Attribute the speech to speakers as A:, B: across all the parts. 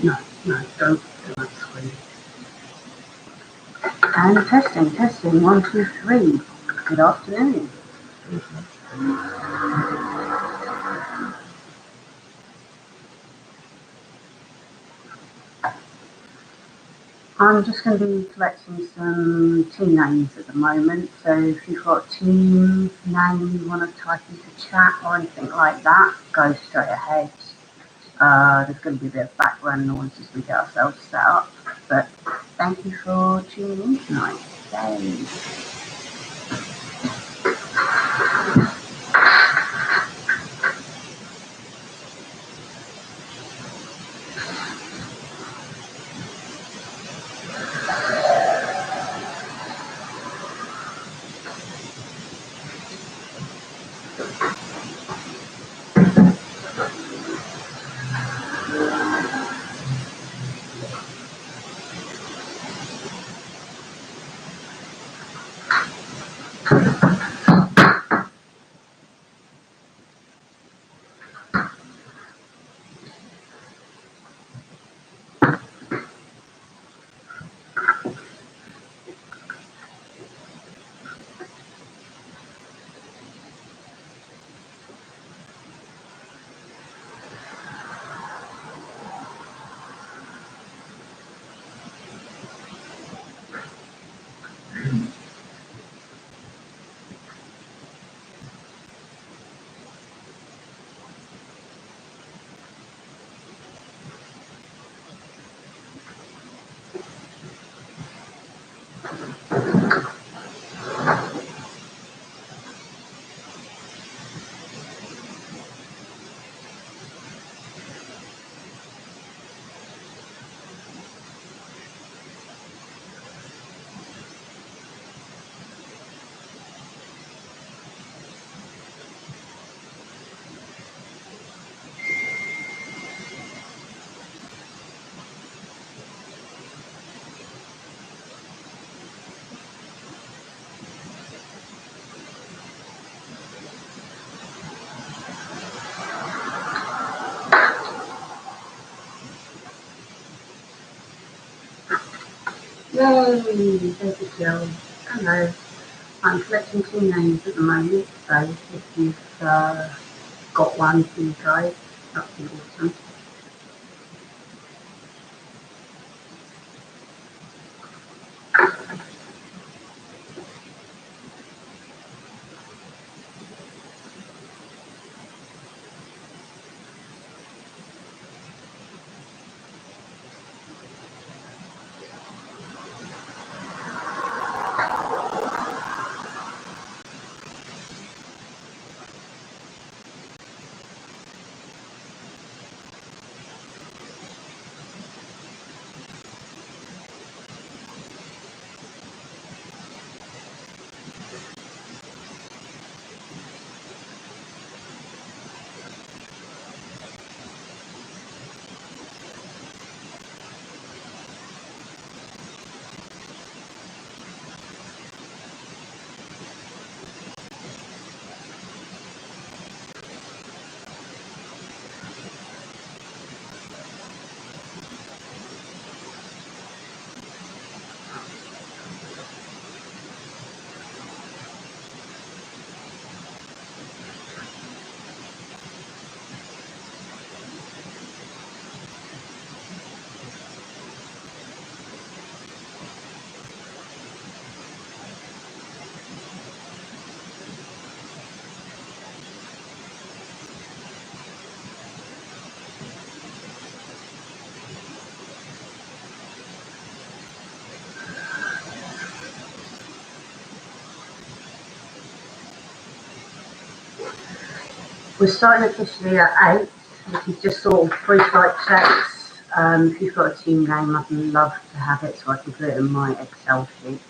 A: No, don't do that screen. And testing, 1, 2, 3. Good afternoon. I'm just going to be collecting some team names at the moment, so if you've got a team name you want to type into chat or anything like that, go straight ahead. There's going to be a bit of background noise as we get ourselves set up, but thank you for tuning in tonight. Yay. Yay, there's a Jill. Hello. I'm collecting team names at the moment, so if you've got one for you guys, that would be awesome. We're starting officially at 8, which is just sort of pre-flight checks. If you've got a team name, I'd love to have it so I can put it in my Excel sheet.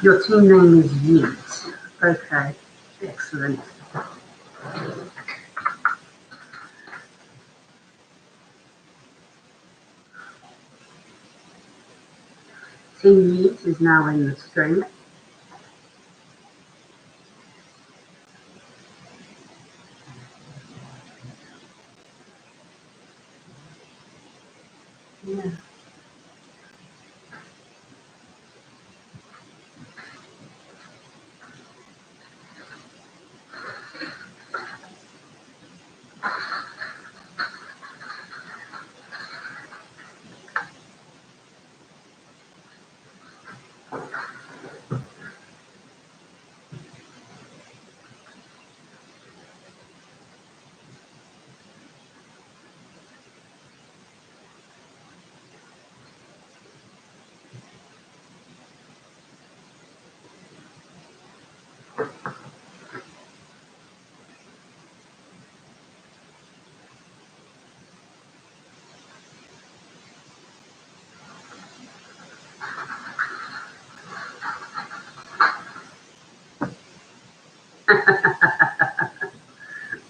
A: Your team name is Yeet. Okay, excellent. Team Yeet is now in the stream. Yeah.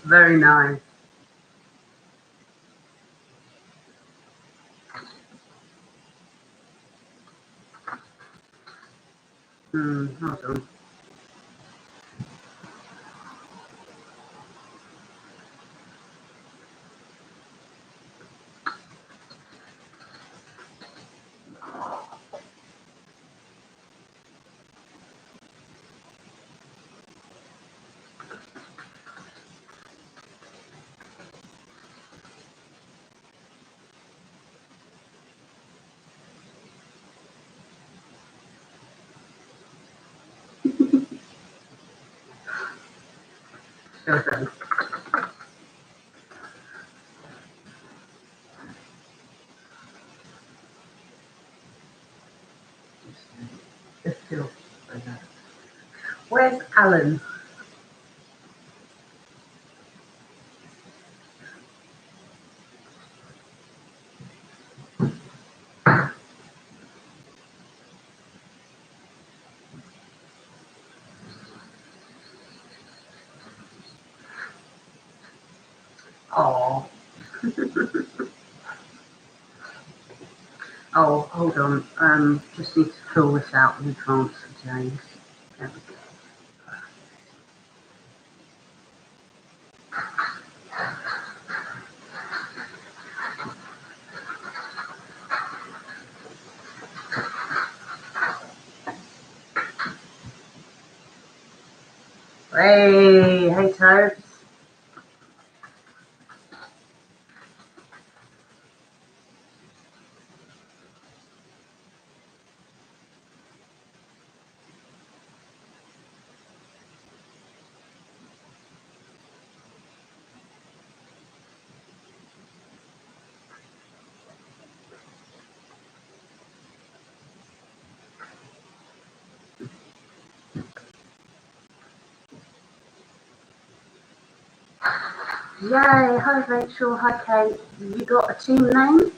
A: Very nice. Hold on. Hold on. Just feel like that. Where's Alan? Oh. Oh, hold on. Just need to fill this out in advance for James. There we go. Hey Tobes. Yay, hi Rachel, hi Kate. You got a team name?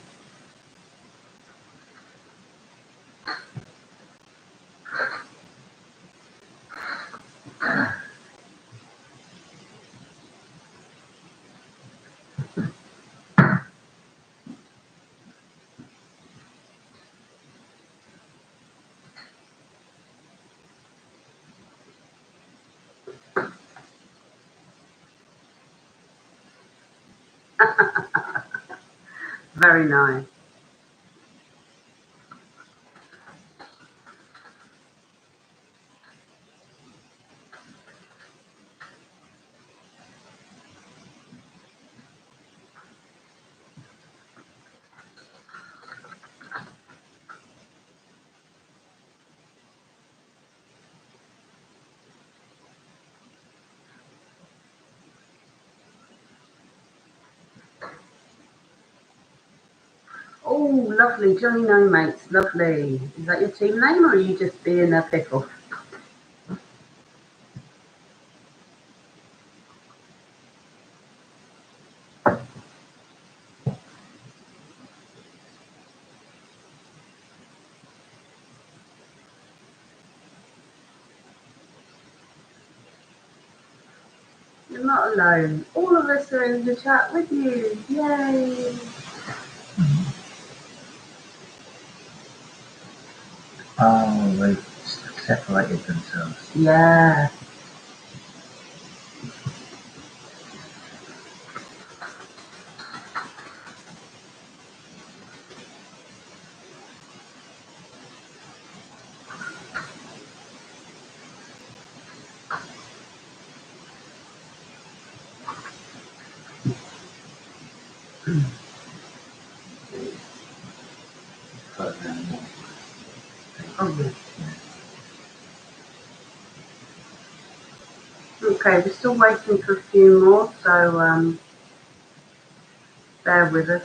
A: Very nice. Oh, lovely. Johnny No Mates, lovely. Is that your team name or are you just being a pickle? You're not alone. All of us are in the chat with you. Yay!
B: Oh, they separated themselves.
A: Yeah. Oh, okay, we're still waiting for a few more, so bear with us.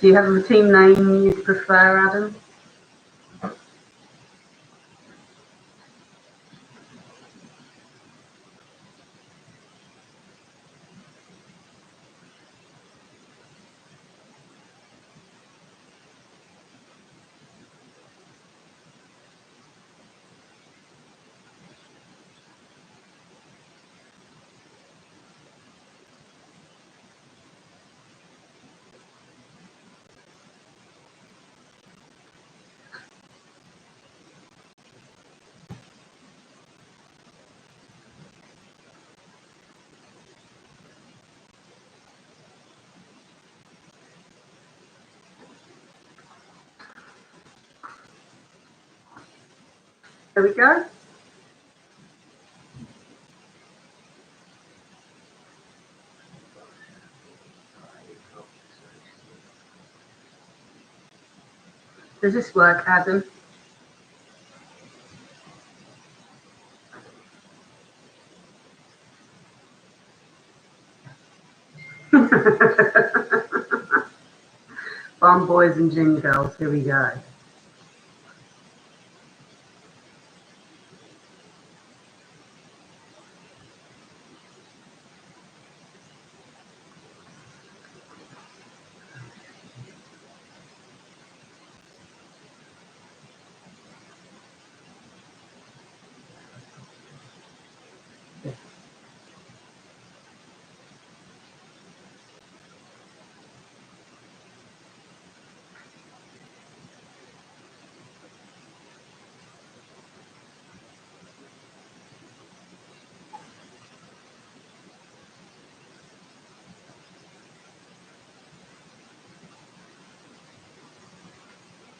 A: Do you have a team name you prefer, Adam? There we go. Does this work, Adam? Farm boys and gin girls, here we go.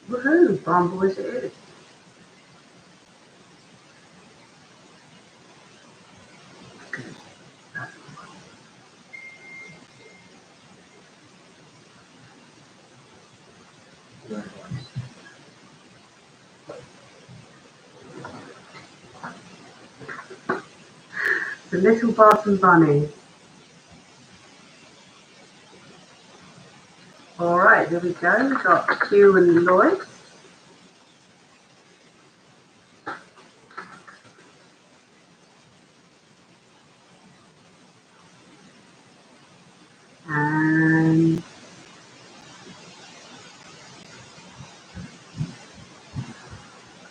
A: Woohoo, farm boys it is. The little Barton bunny. All right, here we go. We've got Hugh and Lloyd. And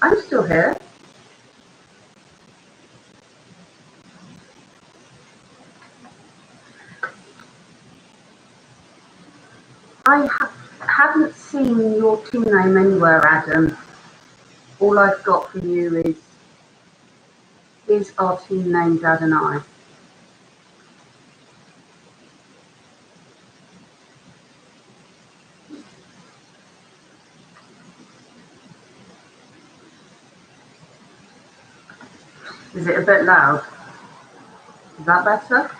A: I'm still here. Haven't seen your team name anywhere, Adam. All I've got for you is our team name, Dad and I. Is it a bit loud? Is that better?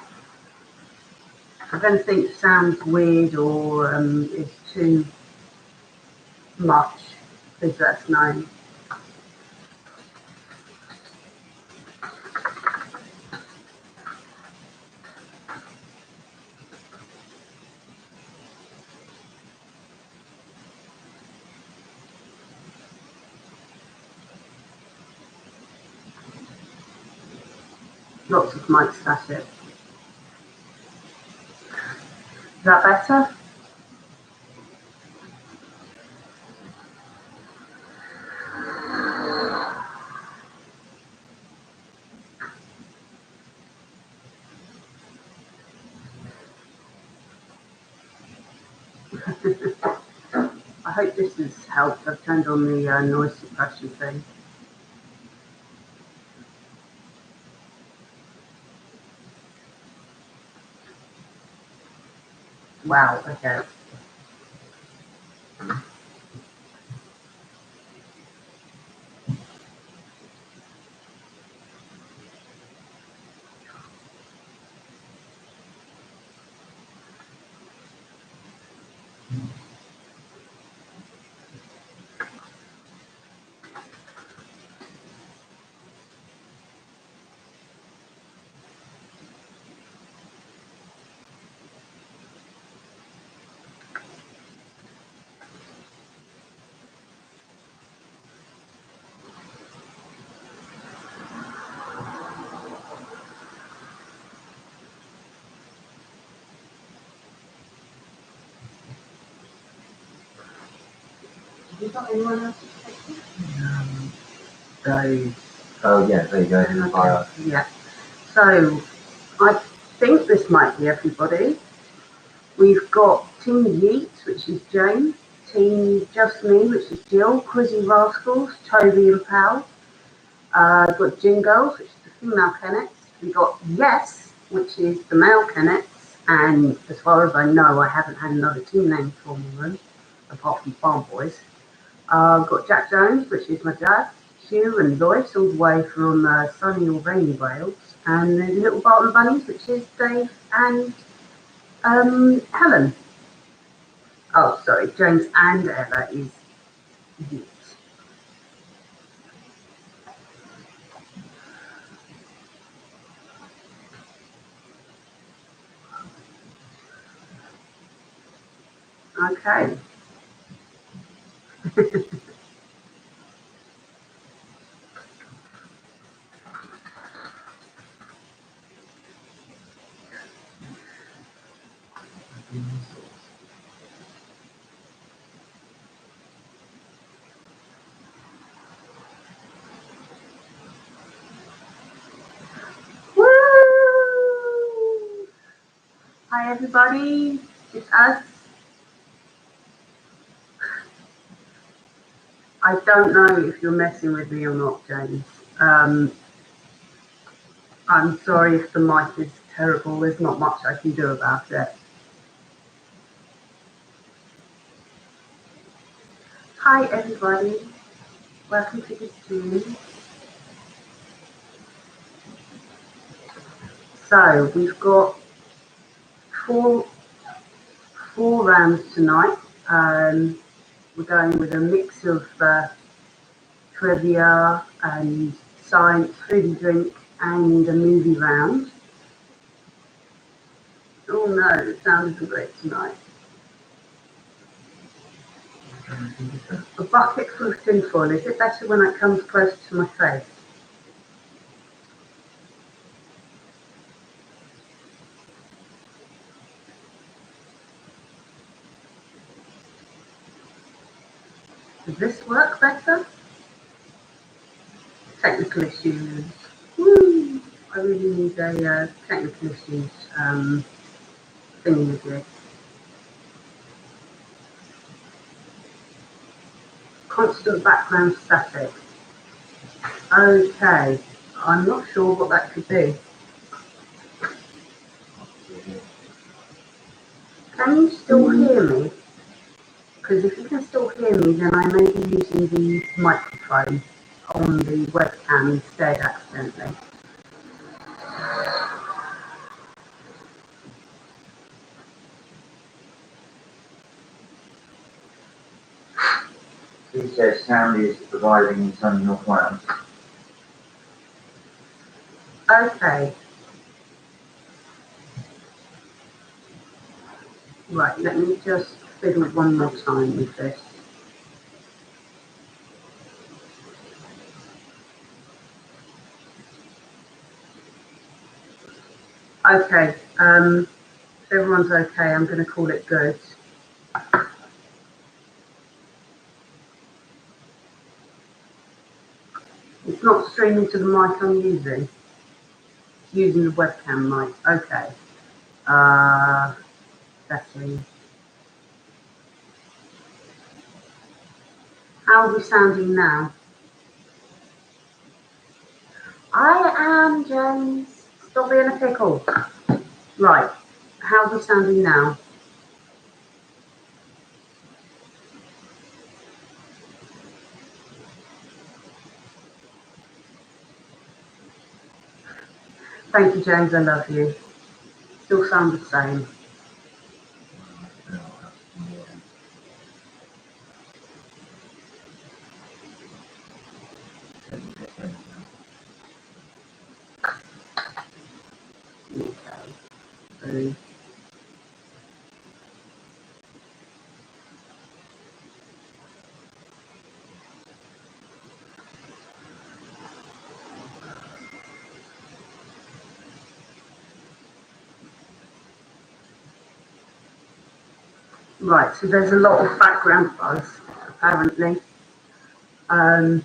A: If anything sounds weird or is too much, please let us know. Lots of mic static. Is that better? I hope this has helped. I've turned on the noise suppression thing. Wow, okay. Have you got anyone else to take it?
B: Dave. Oh yeah, there you go.
A: Okay. Yeah. So I think this might be everybody. We've got Team Yeats, which is Jane, Team Just Me, which is Jill, Quizzy Rascals, Toby and Pal. We've got Jingles, which is the female Kennets. We've got Yes, which is the male Kennets. And as far as I know, I haven't had another team name for them, apart from Farm Boys. We've got Jack Jones, which is my dad, Hugh and Lois, all the way from sunny or rainy Wales. And the Little Barton Bunnies, which is Dave and Helen. Oh, sorry, James and Ella is Yeats. Okay. Woo! Hi, everybody. It's us. I don't know if you're messing with me or not, James. I'm sorry if the mic is terrible. There's not much I can do about it. Hi, everybody. Welcome to the stream. So we've got four rounds tonight. We're going with a mix of trivia and science, food and drink, and a movie round. Oh no, the sound isn't great tonight. A bucket full of tinfoil. Is it better when it comes close to my face? Does this work better? Technical issues. Woo! I really need a technical issues thingy with this. Constant background static. Okay, I'm not sure what that could be. Can you still hear me? Because if you can still hear me, then I may be using the microphone. on the webcam instead accidentally.
B: He says sound is providing in sunny North Wales.
A: Okay. Right, let me just fiddle one more time with this. Okay, if everyone's okay, I'm going to call it good. It's not streaming to the mic I'm using. It's using the webcam mic. Okay. Settings. How are we sounding now? I am James. Stop being a pickle. Right. How are we sounding now? Thank you, James. I love you. Still sound the same. Okay. Right, so there's a lot of background buzz, apparently. I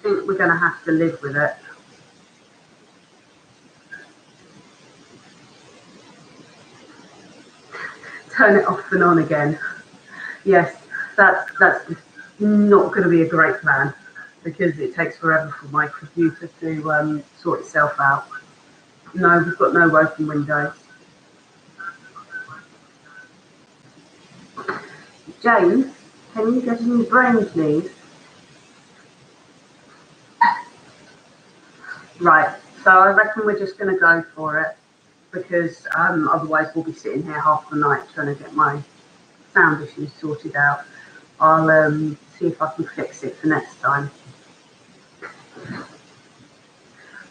A: think we're going to have to live with it. Turn it off and on again. Yes, that's not going to be a great plan because it takes forever for my computer to sort itself out. No, we've got no open windows. James, can you get a new brain, please? Right, so I reckon we're just going to go for it because otherwise we'll be sitting here half the night trying to get my sound issues sorted out. I'll see if I can fix it for next time.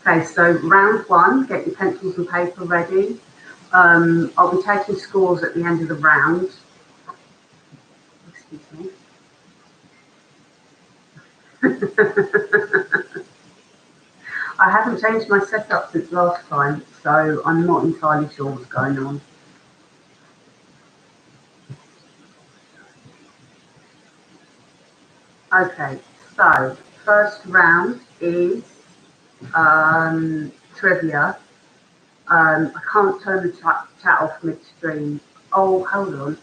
A: Okay, so round one, get your pencils and paper ready. I'll be taking scores at the end of the round. Excuse me. I haven't changed my setup since last time, so I'm not entirely sure what's going on. Okay, so first round is trivia. I can't turn the chat off midstream. Oh, hold on.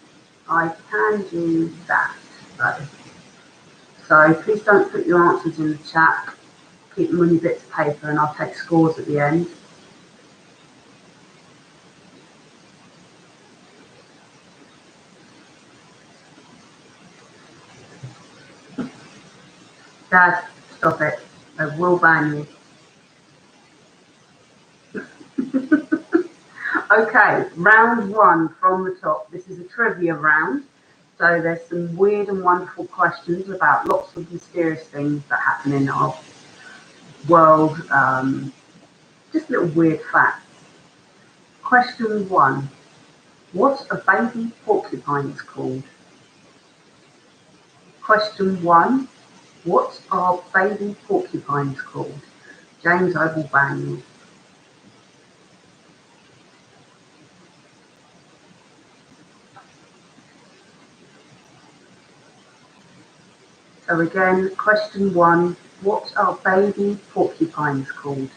A: I can do that though. So please don't put your answers in the chat. Keep them on your bits of paper and I'll take scores at the end. Dad, stop it. I will ban you. Okay, round one from the top. This is a trivia round. So there's some weird and wonderful questions about lots of mysterious things that happen in our world. Just little weird facts. Question one. What a baby porcupine is called? Question one. What are baby porcupines called? James, I will ban you. So again, question one, what are baby porcupines called?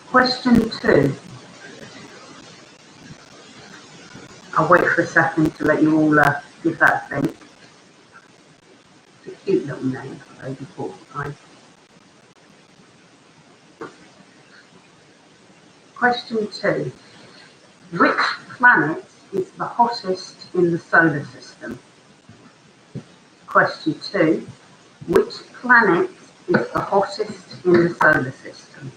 A: Question two. I'll wait for a second to let you all give that a think. It's a cute little name for baby porcupine. Question two. Which planet is the hottest in the solar system? Question 2. Which planet is the hottest in the solar system?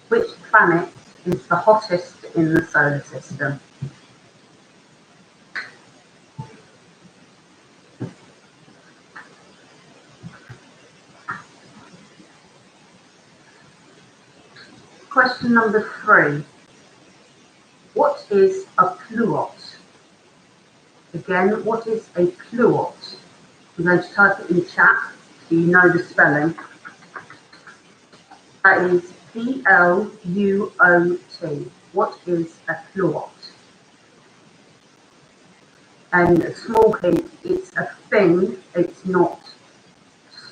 A: Which planet is the hottest in the solar system? Question number 3. What is a pluot? Again, what is a pluot? I'm going to type it in chat so you know the spelling. That is P-L-U-O-T. What is a pluot? And a small hint, it's a thing, it's not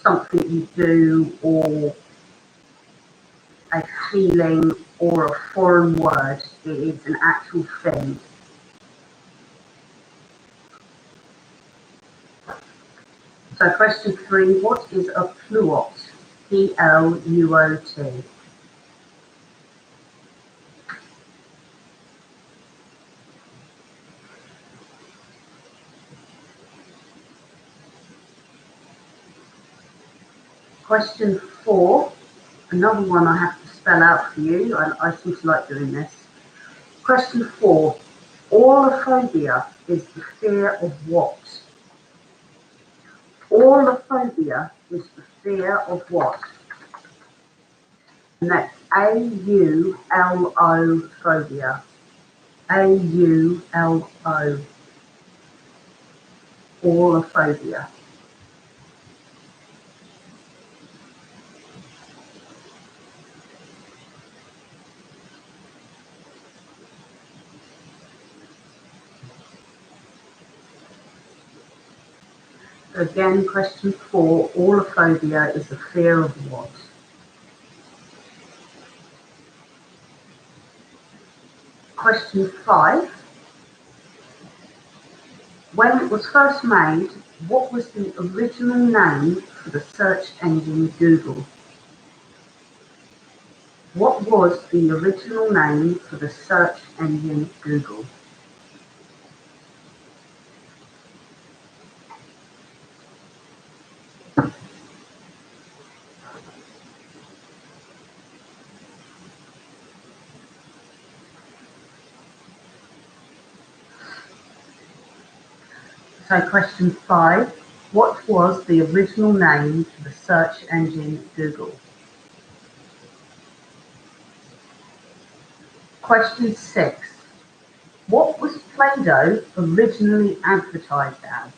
A: something you do or a feeling or a foreign word. It is an actual thing. So question 3, what is a pluot? P-L-U-O-T. Question 4, another one I have to spell out for you. I seem to like doing this. Question 4, Orlophobia is the fear of what? Orlophobia is the fear of what? And that's A-U-L-O phobia. A-U-L-O. Orlophobia. Again, question 4, orlophobia is the fear of what? Question 5, when it was first made, what was the original name for the search engine Google? What was the original name for the search engine Google? So question 5, what was the original name for the search engine Google? Question 6, what was Play-Doh originally advertised as?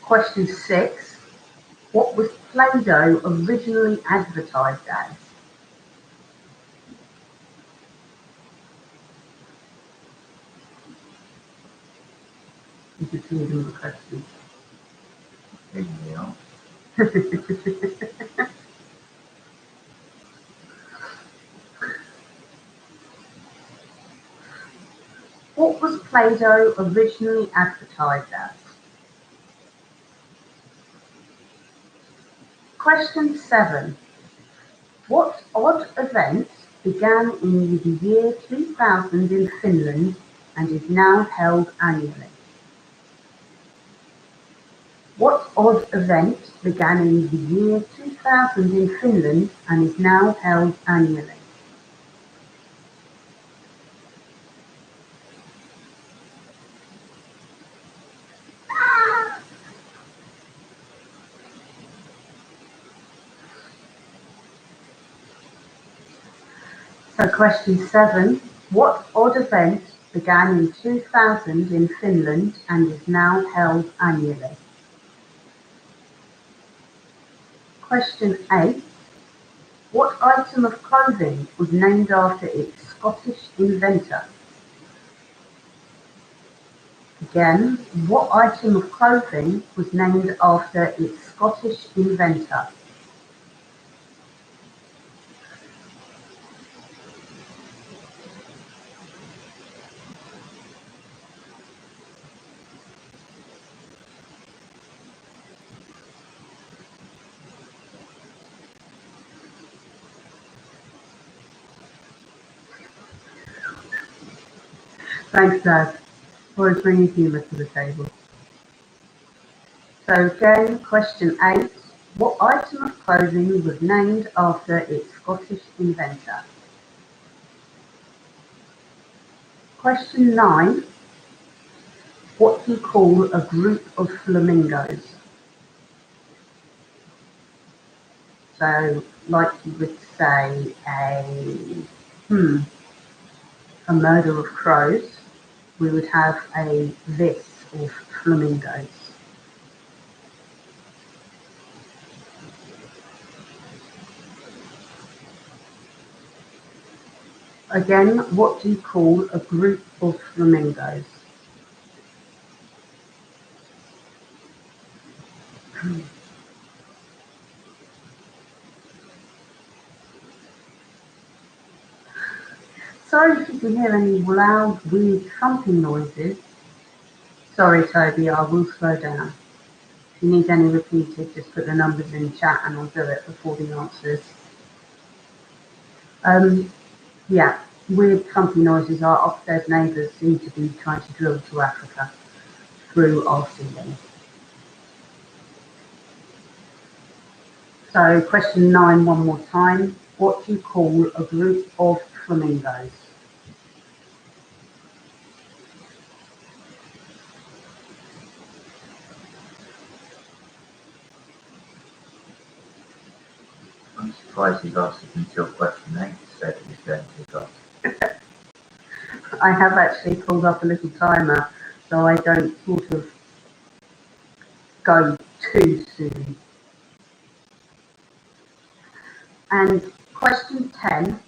A: Question 6, what was Play-Doh originally advertised as? You can see them in the questions.
B: Yeah.
A: What was Play-Doh originally advertised as? Question 7. What odd event began in the year 2000 in Finland and is now held annually? What odd event began in the year 2000 in Finland and is now held annually? So question 7, what odd event began in 2000 in Finland and is now held annually? Question 8, what item of clothing was named after its Scottish inventor? Again, what item of clothing was named after its Scottish inventor? Thanks, Dad. Always bringing humour to the table. So again, question 8. What item of clothing was named after its Scottish inventor? Question 9. What do you call a group of flamingos? So, like you would say, a murder of crows, we would have a this of flamingos. Again, what do you call a group of flamingos? Sorry if you can hear any loud, weird thumping noises. Sorry, Toby, I will slow down. If you need any repeated, just put the numbers in chat and I'll do it before the answers. Yeah, weird thumping noises. Our upstairs neighbours seem to be trying to drill to Africa through our ceiling. So question 9 one more time. What do you call a group of flamingos?
B: I'm surprised he's asked it until question 8 instead of he's going too fast.
A: I have actually pulled up a little timer so I don't sort of go too soon. And question 10.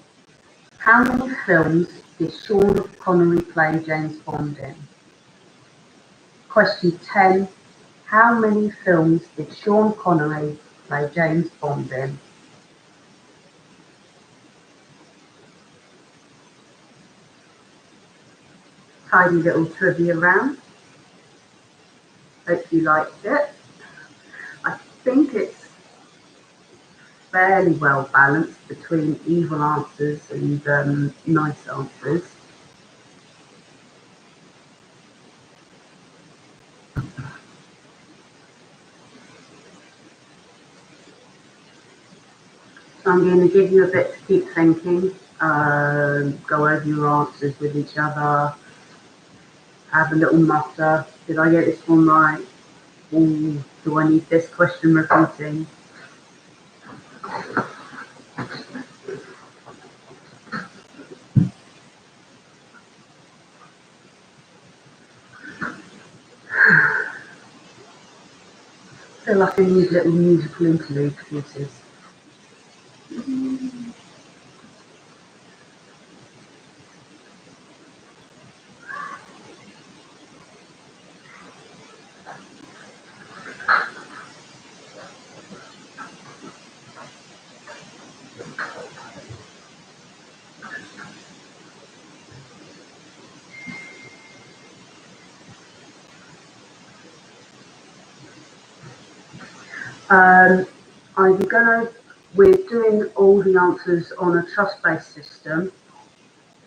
A: How many films did Sean Connery play James Bond in? Question 10. How many films did Sean Connery play James Bond in? Tidy little trivia round. Hope you liked it. I think it's fairly well balanced between evil answers and nice answers. So I'm going to give you a bit to keep thinking, go over your answers with each other, have a little mutter. Did I get this one right? Ooh, do I need this question repeating? I feel like I need little musical interlude pieces. We're doing all the answers on a trust-based system.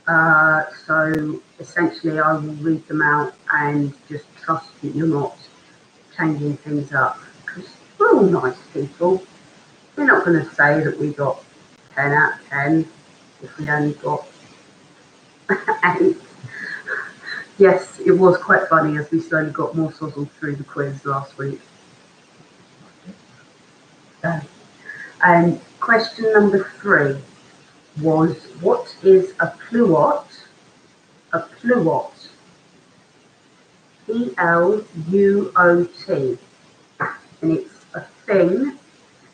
A: So essentially I will read them out and just trust that you're not changing things up. Because we're all nice people. We're not going to say that we got 10 out of 10 if we only got 8. Yes, it was quite funny as we slowly got more sozzled through the quiz last week. And question number 3 was, what is a pluot? A pluot. Pluot. And it's a thing.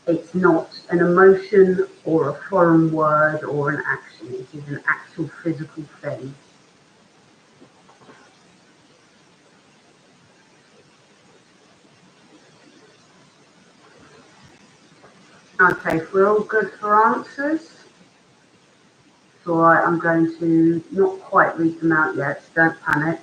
A: It's not an emotion or a foreign word or an action. It is an actual physical thing. Okay, if we're all good for answers. It's alright, I'm going to not quite read them out yet, so don't panic.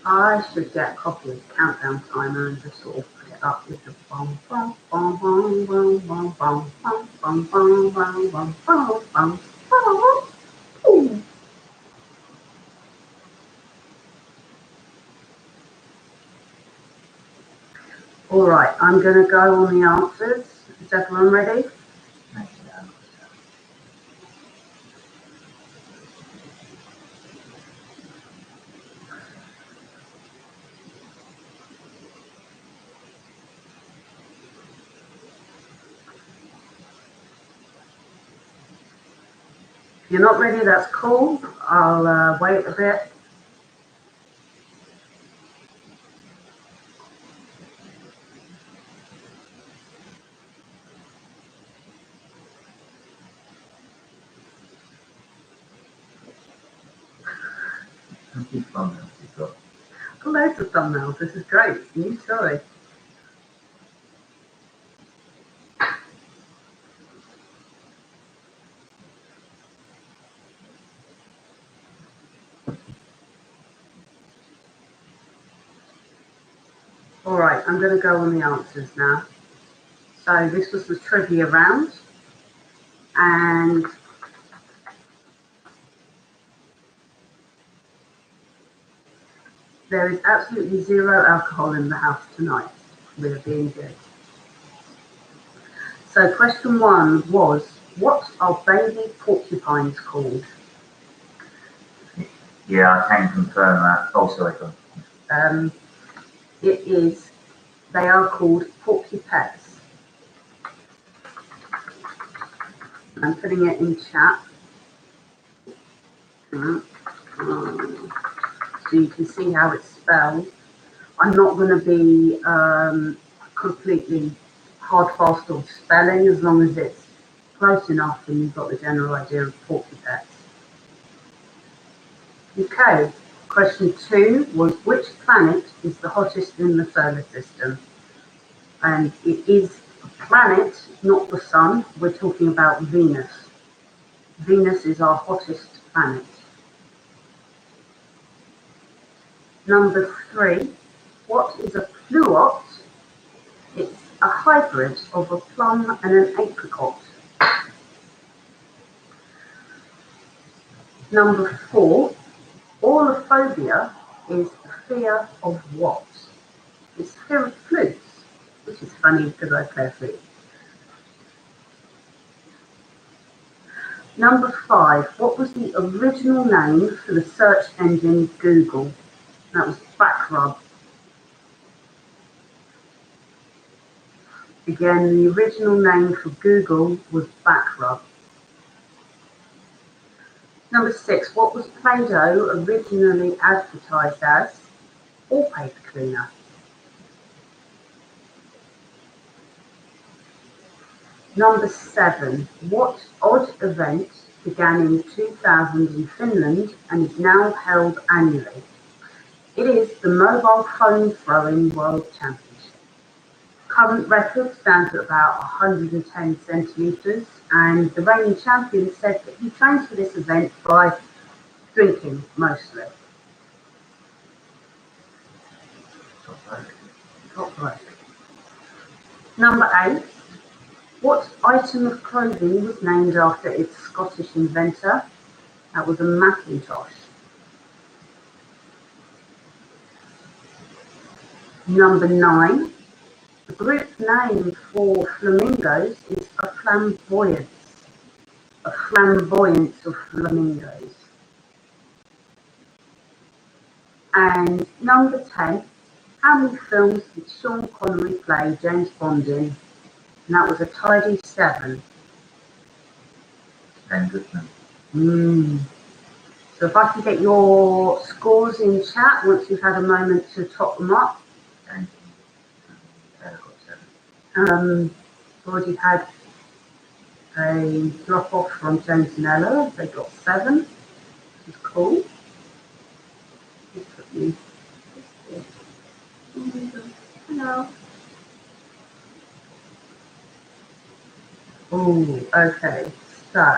A: I should get a copy of the countdown timer and just sort of put it up with the bum bum bum bum bum bum bum bum bum bum bum bum bum bum bum. All right, I'm going to go on the answers. Is everyone ready? If you're not ready, that's cool. I'll wait a bit. Loads of thumbnails. This is great. New story. All right, I'm going to go on the answers now. So this was the trivia round, and there is absolutely zero alcohol in the house tonight. We're being good. So question 1 was, what are baby porcupines called?
B: Yeah, I can confirm that. Oh, sorry, go on.
A: They are called porcupets. I'm putting it in chat. So you can see how it's spelled. I'm not going to be completely hard fast on spelling, as long as it's close enough and you've got the general idea of porcupets. Okay, question 2 was, which planet is the hottest in the solar system? And it is a planet, not the sun. We're talking about Venus. Venus is our hottest planet. Number 3, what is a pluot? It's a hybrid of a plum and an apricot. Number 4, aulrophobia is fear of what? It's fear of flutes, which is funny because I play a flute. Number 5, what was the original name for the search engine Google? That was Backrub. Again, the original name for Google was Backrub. Number 6, what was Play-Doh originally advertised as? Wallpaper cleaner. Number 7, what odd event began in 2000 in Finland and is now held annually? It is the Mobile Phone Throwing World Championship. Current record stands at about 110 centimetres, and the reigning champion said that he trains for this event by drinking mostly. Top bloke. Number 8, what item of clothing was named after its Scottish inventor? That was a Macintosh. Number 9, the group name for flamingos is a flamboyance of flamingos. And number 10, how many films did Sean Connery play James Bond in? And that was a tidy 7.
B: Ben Goodman.
A: So if I can get your scores in chat once you've had a moment to top them up. Already had a drop off from James and Ella. They got 7, which is cool. Hello. Oh, okay. So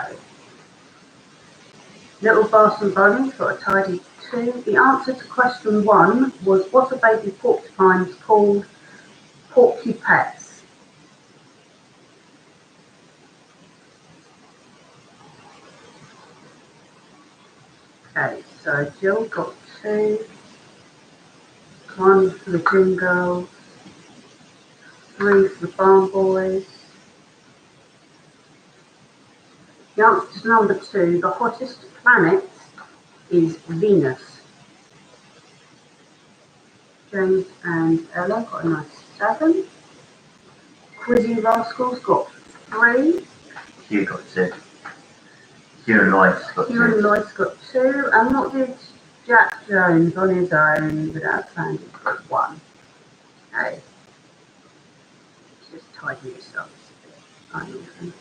A: Little Boston Bunny's got a tidy 2. The answer to question 1 was, what are baby porcupines called? Porcupets. Okay, so Jill got 2. 1 for the Gym Girls. 3 for the Barn Boys. The answer to number 2, the hottest planet is Venus. James and Ella got a nice 7. Quizzy Rascals got 3.
B: Hugh got 2. Hugh and Lloyd's got 2.
A: Hugh and Lloyd's got 2. And what did Jack Jones on his own without saying he got 1? Okay. Just tidy yourself a bit.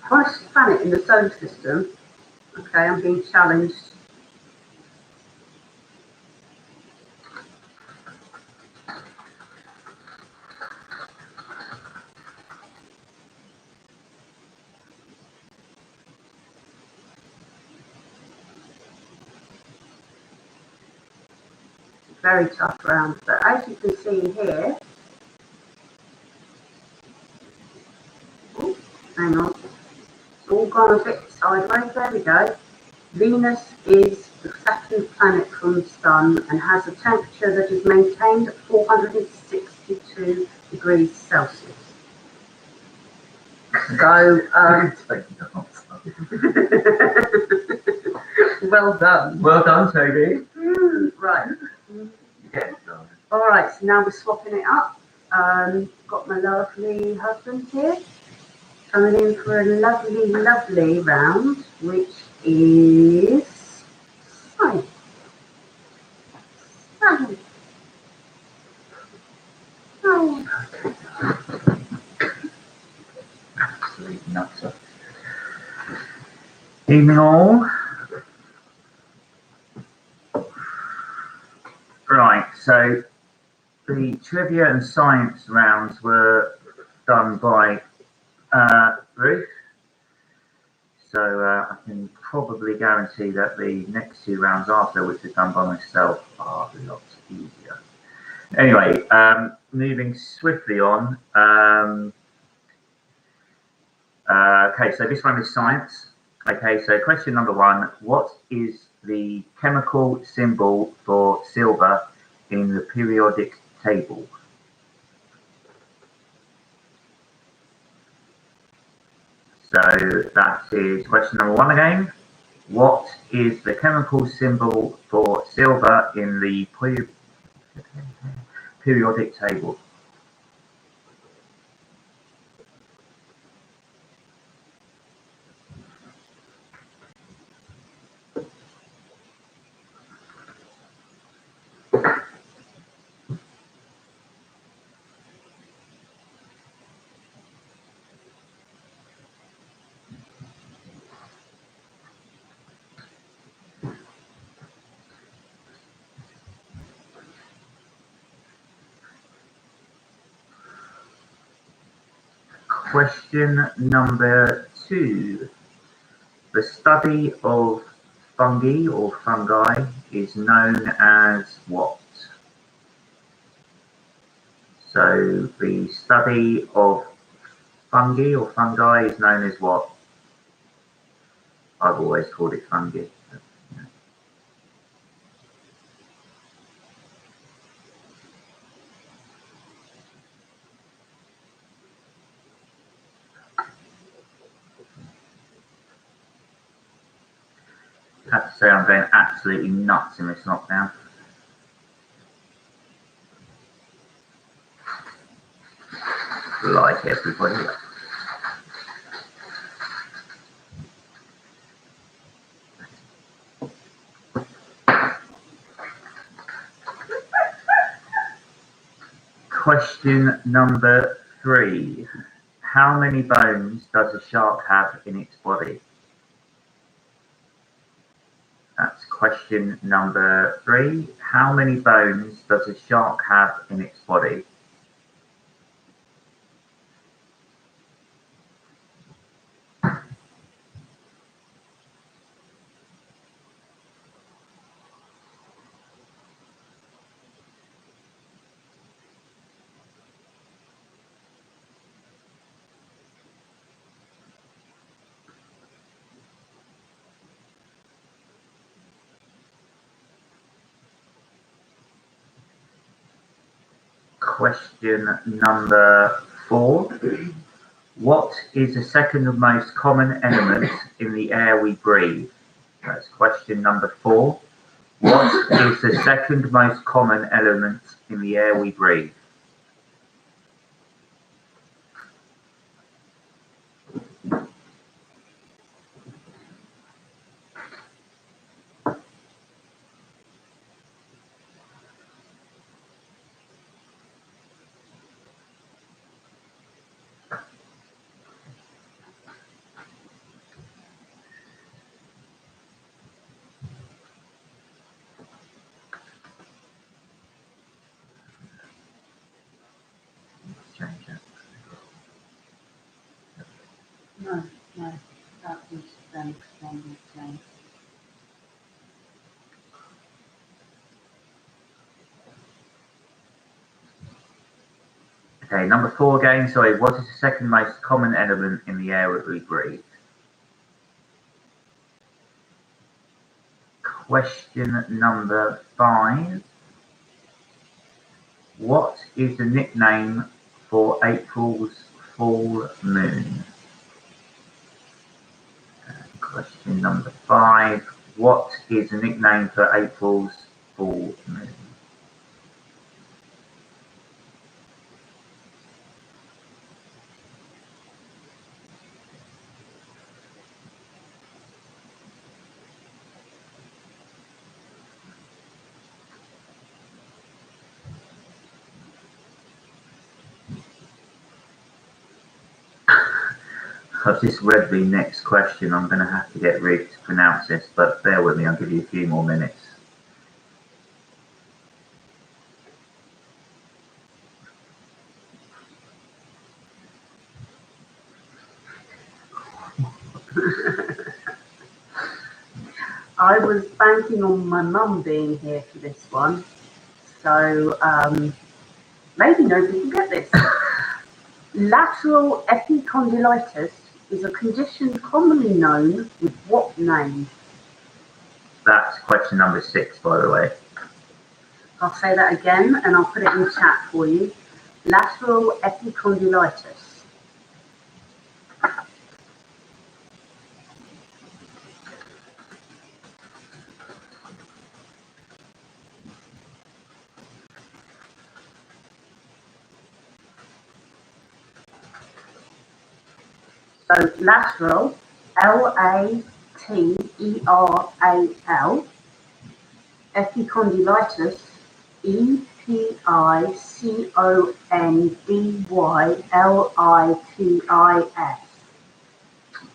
A: Hottest planet in the solar system. Okay, I'm being challenged. Very tough round, but as you can see here, hang on, it's all gone a bit sideways. There we go. Venus is the second planet from the Sun and has a temperature that is maintained at 462 degrees Celsius. So, well done.
B: Well done, Toby.
A: Right.
B: Yeah.
A: All right, so now we're swapping it up. Got my lovely husband here coming in for a lovely, lovely round, which is science. Science. Science.
B: Absolute nutter. Evening all. Right, so the trivia and science rounds were done by Ruth. So I can probably guarantee that the next 2 rounds after, which is done by myself, are a lot easier. Anyway, moving swiftly on. Okay, so this one is science. Okay, so question number 1, what is the chemical symbol for silver in the periodic table? So that is question number 1 again. What is the chemical symbol for silver in the periodic table? Question number 2. The study of fungi or fungi is known as what? So the study of fungi or fungi is known as what? I've always called it fungi. I have to say I'm going absolutely nuts in this lockdown. Like everybody else. Question number 3. How many bones does a shark have in its body? That's Question number 3. How many bones does a shark have in its body? Question number 4. What is the second most common element in the air we breathe? That's question number 4. What is the second most common element in the air we breathe?
A: No, that was extended change.
B: Okay, number 4 again. Sorry, what is the second most common element in the air that we breathe? Question number 5. What is the nickname for April's full moon? Question number 5. What is the nickname for April's full moon? I've just read the next question. I'm going to have to get Rick to pronounce this, but bear with me. I'll give you a few more minutes.
A: I was banking on my mum being here for this one, so maybe nobody can get this. Lateral epicondylitis is a condition commonly known with what name?
B: That's question number 6, by the way.
A: I'll say that again and I'll put it in the chat for you. Lateral epicondylitis. So lateral, Lateral, epicondylitis, Epicondylitis.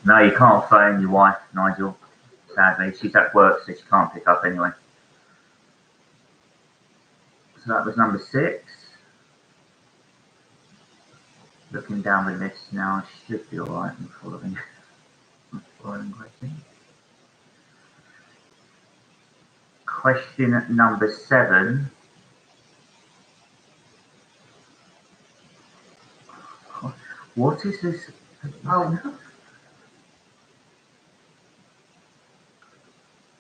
B: No, you can't phone your wife, Nigel. Sadly, she's at work, so she can't pick up anyway. So that was number 6. Looking down the list now, I should be alright in following question. Question number 7. What is this?
A: Oh.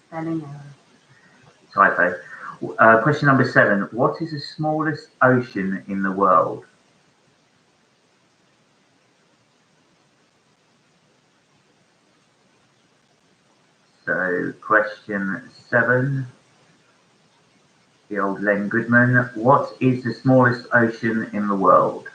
A: Spelling error.
B: Typo. Question number 7. What is the smallest ocean in the world? So question 7. The old Len Goodman. What is the smallest ocean in the world?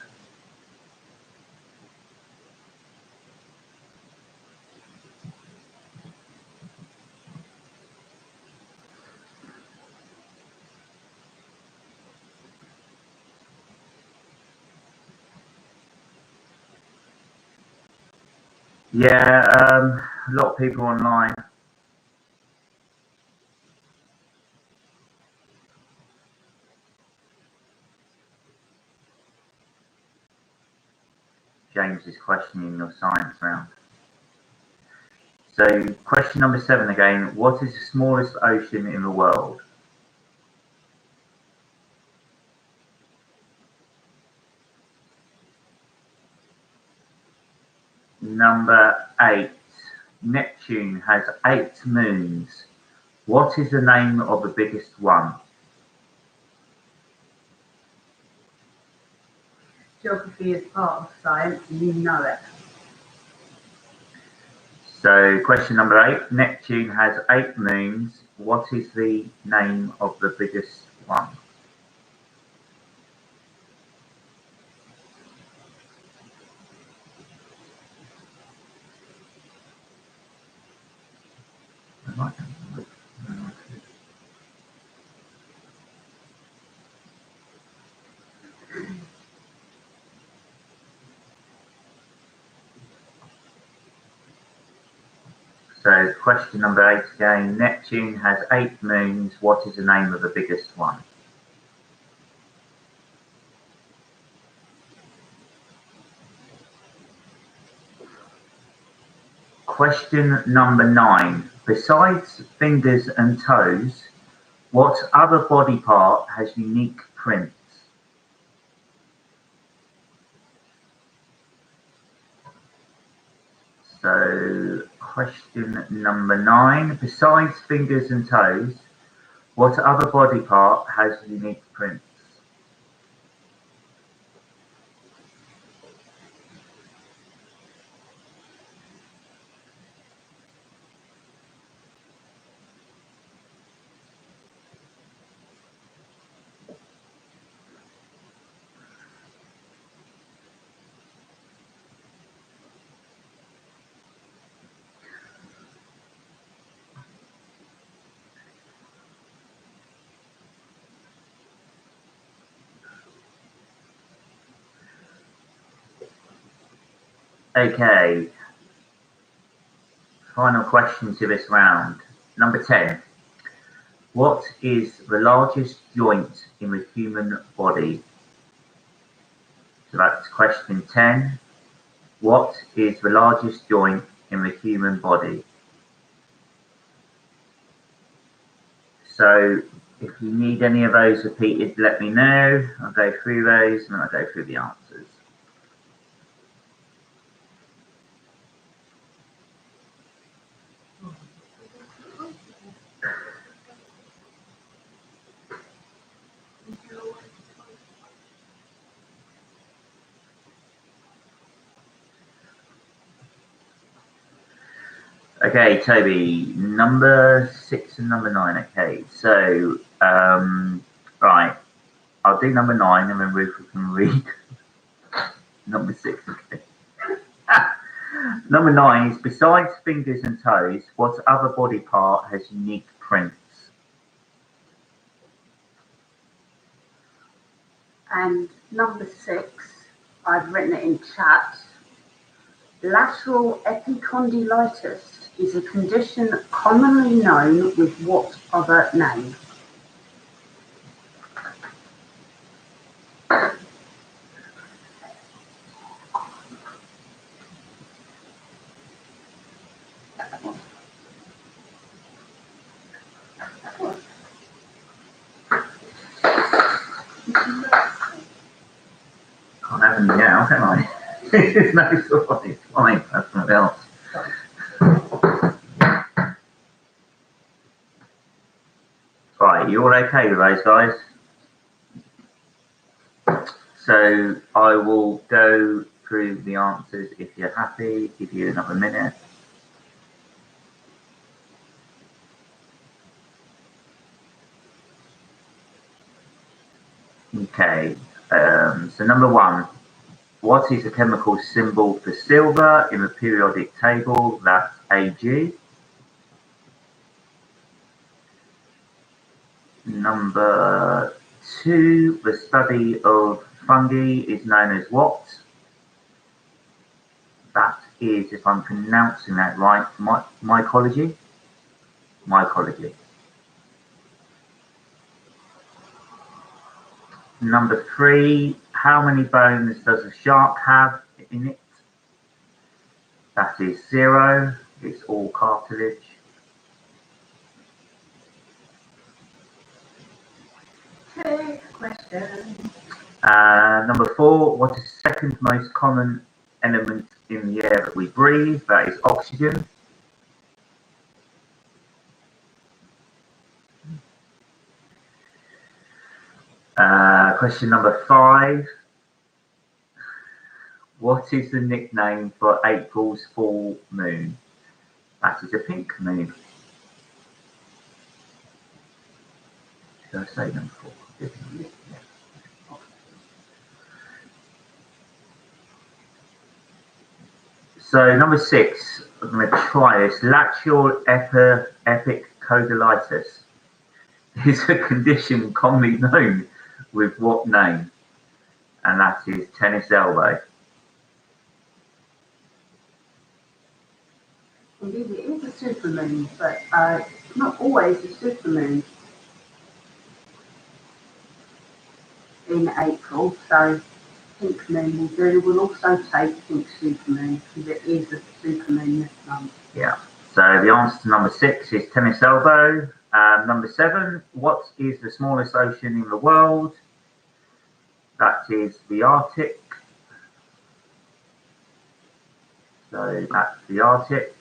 B: Yeah, a lot of people online. James is questioning your science round. So question number 7 again. What is the smallest ocean in the world? Number 8. Neptune has 8 moons. What is the name of the biggest one?
A: Geography is part of science, and you know it.
B: So question number 8. Neptune has 8 moons. What is the name of the biggest one? So question number 8 again. Neptune has 8 moons. What is the name of the biggest one? Question number 9. Besides fingers and toes, what other body part has unique prints? So question number 9. Besides fingers and toes, what other body part has unique prints? Okay. Final question to this round. Number 10. What is the largest joint in the human body? So that's question 10. What is the largest joint in the human body? So if you need any of those repeated, let me know. I'll go through those and then I'll go through the answers. Okay, Toby, number 6 and number 9. Okay, so, right, I'll do number 9 and then Ruth can read number 6. Okay. Number 9 is, besides fingers and toes, what other body part has unique prints?
A: And number 6, I've written it in chat. Lateral epicondylitis is a condition commonly known with what other name?
B: Can't have any now, can I? No, it's alright, it's fine, that's something else. Right, you all okay with those guys? So I will go through the answers if you're happy, give you another minute. Okay, so number 1, what is the chemical symbol for silver in the periodic table? That's Ag. Number 2, the study of fungi is known as what? That is, if I'm pronouncing that right, mycology. Mycology. Number 3, how many bones does a shark have in it? That is 0. It's all cartilage.
A: Okay, question.
B: Number 4, what is the second most common element in the air that we breathe? That is oxygen. Question number 5. What is the nickname for April's full moon? That is a pink moon. Should I say number 4? Yeah. So number 6, I'm going to try this. Lateral epicondylitis is a condition commonly known with what name? And that is tennis elbow.
A: Indeed, it is a supermoon, but it's not always a supermoon in April. So pink moon will do. We'll also take pink supermoon because it is a supermoon this month.
B: Yeah. So the answer to number 6 is tennis elbow. Number 7, what is the smallest ocean in the world? That is the Arctic. So that's the Arctic.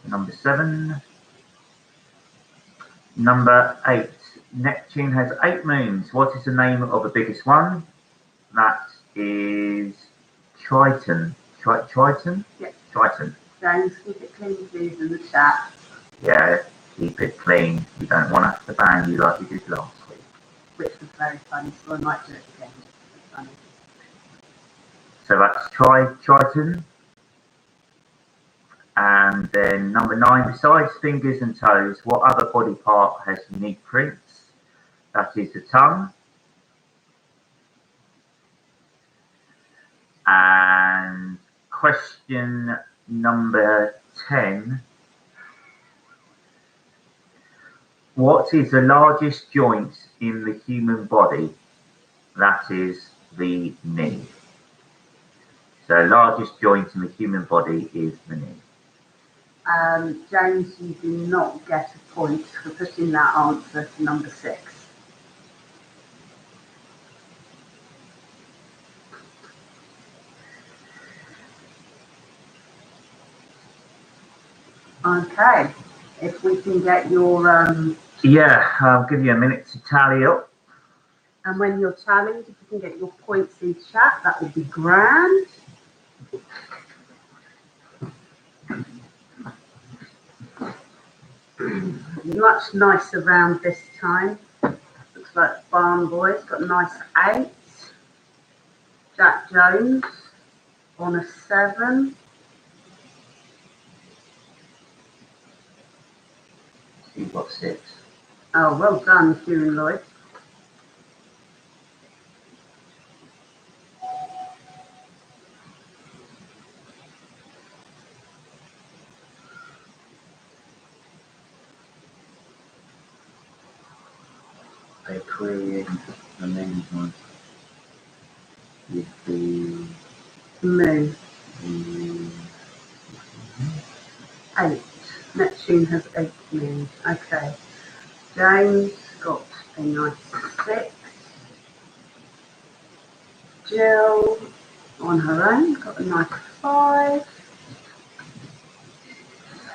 B: Number 7. Number 8, Neptune has 8 moons. What is the name of the biggest one? That is Triton. Triton?
A: Yep.
B: Triton.
A: James, keep it clean, please, in the chat.
B: Yeah, keep it clean. You don't want us to ban you like we did last week.
A: Which was very funny, so I might do it again. It's funny.
B: So that's Triton. And then number 9, besides fingers and toes, what other body part has unique prints? That is the tongue. And question number 10. What is the largest joint in the human body? That is the knee. So largest joint in the human body is the knee.
A: James, you do not get a point for putting that answer to number 6. Okay, if we can get your...
B: Yeah, I'll give you a minute to tally up.
A: And when you're tallied, if you can get your points in chat, that would be grand. Much nicer round this time. Looks like Barn Boy's got a nice 8. Jack Jones on a 7.
B: You've got 6.
A: Oh, well done, Hugh and Lloyd.
B: They're creating the main one with the
A: Moon. 8. Neptune has 8 moons. Okay. James got a nice 6. Jill on her own got a nice 5.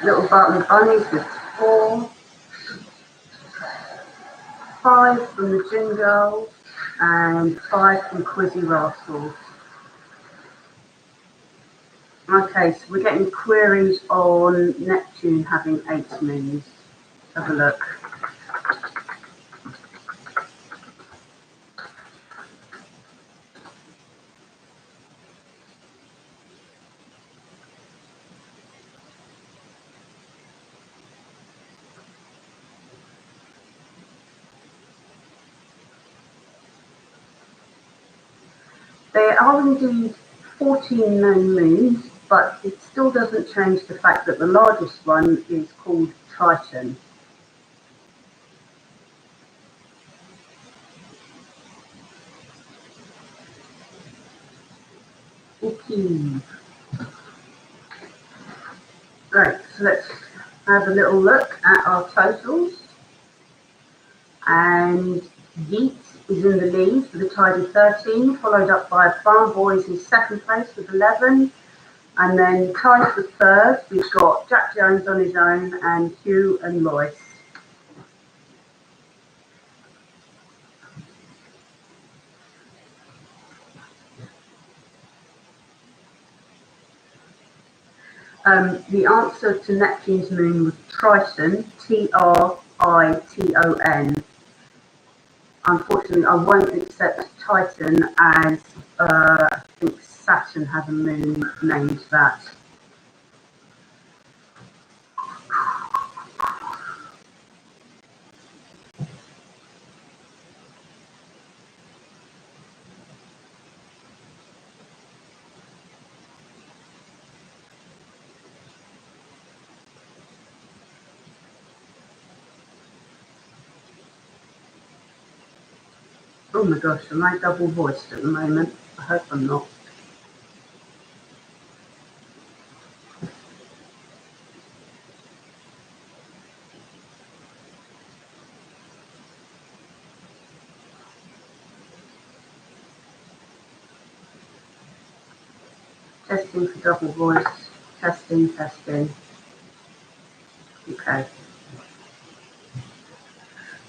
A: Little Bartley Bunnies with 4. 5 from the Gin Girls and 5 from Quizzy Rascals. Okay, so we're getting queries on Neptune having 8 moons. Have a look. There are indeed 14 known moons, but it still doesn't change the fact that the largest one is called Triton. Okay. Great, so let's have a little look at our totals. And Yeet is in the lead with a tidy 13, followed up by Farm Boys in second place with 11. And then tied for third, we've got Jack Jones on his own and Hugh and Lois. The answer to Neptune's moon was Triton, Triton. Unfortunately, I won't accept Titan as I think Saturn has a moon named that. Oh my gosh, am I double voiced at the moment? I hope I'm not. Testing for double voice. Testing. Okay.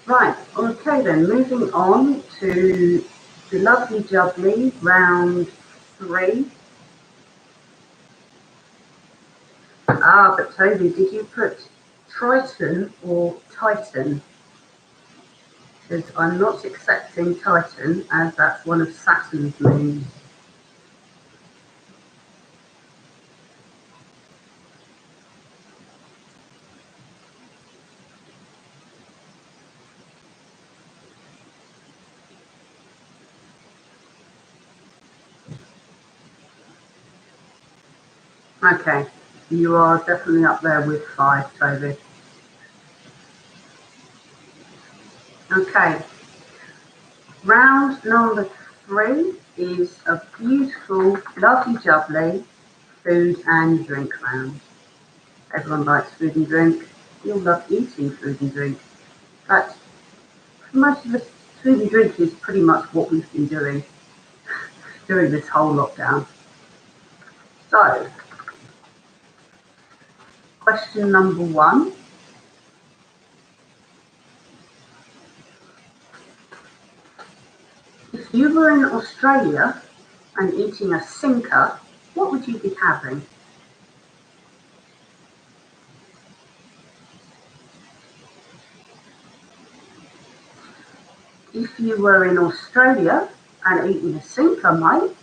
A: Right, okay then, moving on to the lovely jubbly, round 3. But Toby, did you put Triton or Titan? Because I'm not accepting Titan as that's one of Saturn's moons. Okay, you are definitely up there with 5, Toby. Okay, round number 3 is a beautiful, lovely jubbly food and drink round. Everyone likes food and drink. We all love eating food and drink. But for most of us, food and drink is pretty much what we've been doing during this whole lockdown. So, question number 1. If you were in Australia and eating a sinker, what would you be having? If you were in Australia and eating a sinker, mate,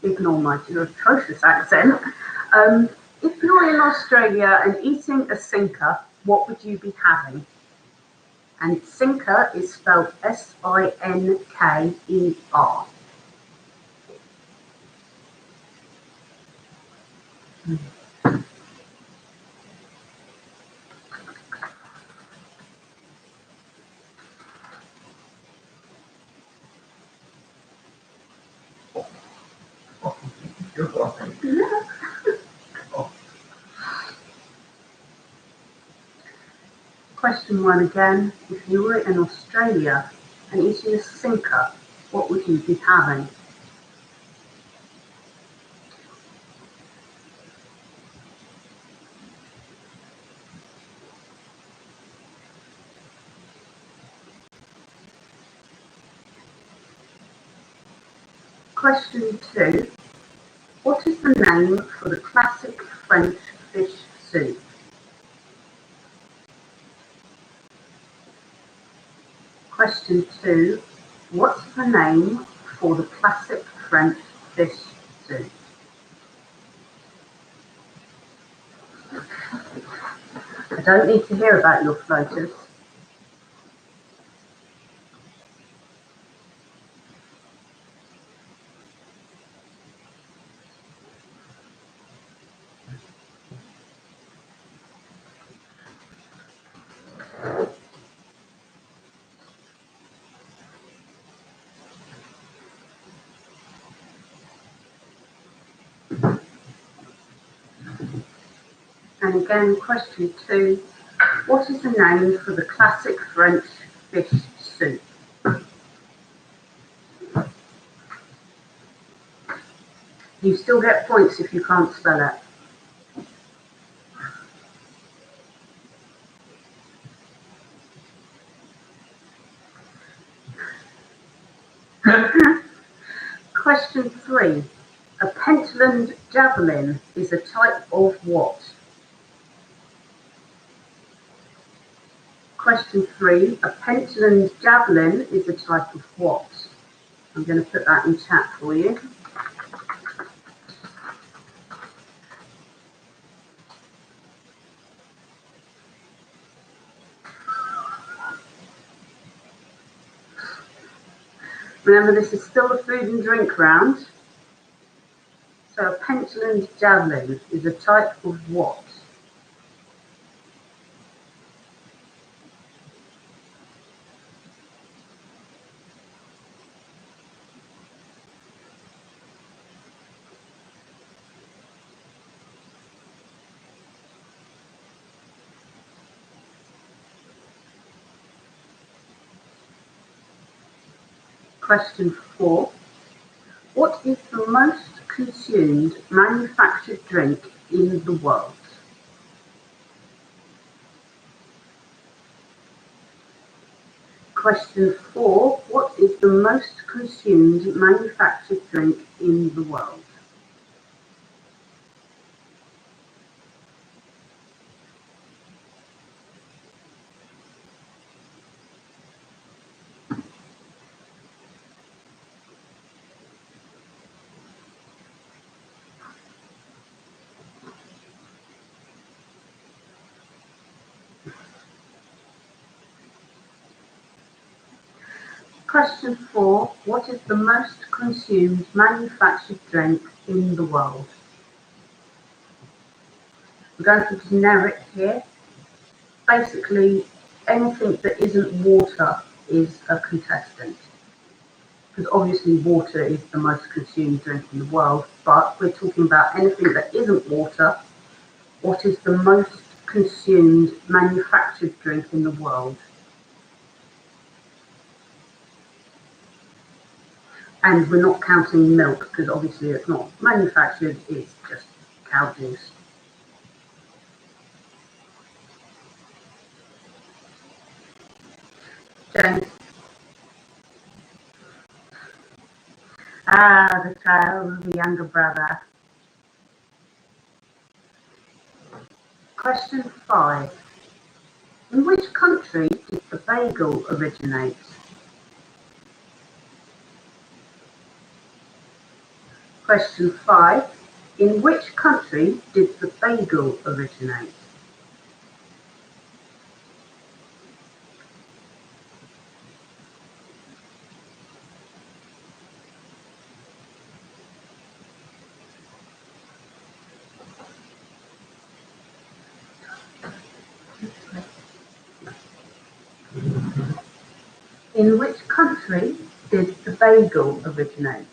A: ignore my atrocious accent. If you're in Australia and eating a sinker, what would you be having? And sinker is spelled S-I-N-K-E-R. Question 1 again. If you were in Australia and eating a sinker, what would you be having? Question 2. What is the name for the classic French fish soup? Question 2. What's the name for the classic French fish soup? I don't need to hear about your floaters. And again, question 2. What is the name for the classic French fish soup? You still get points if you can't spell it. Question 3. A Pentland javelin is a type of what? Question 3. A Pentland javelin is a type of what? I'm going to put that in chat for you. Remember, this is still a food and drink round. So a Pentland javelin is a type of what? Question 4. What is the most consumed manufactured drink in the world? Question 4. What is the most consumed manufactured drink in the world? Question 4. What is the most consumed manufactured drink in the world? We're going for generic here. Basically, anything that isn't water is a contestant. Because obviously water is the most consumed drink in the world, but we're talking about anything that isn't water. What is the most consumed manufactured drink in the world? And we're not counting milk, because obviously it's not manufactured, it's just cow juice. James? The child of the younger brother. Question 5. In which country did the bagel originate? Question 5. In which country did the bagel originate? In which country did the bagel originate?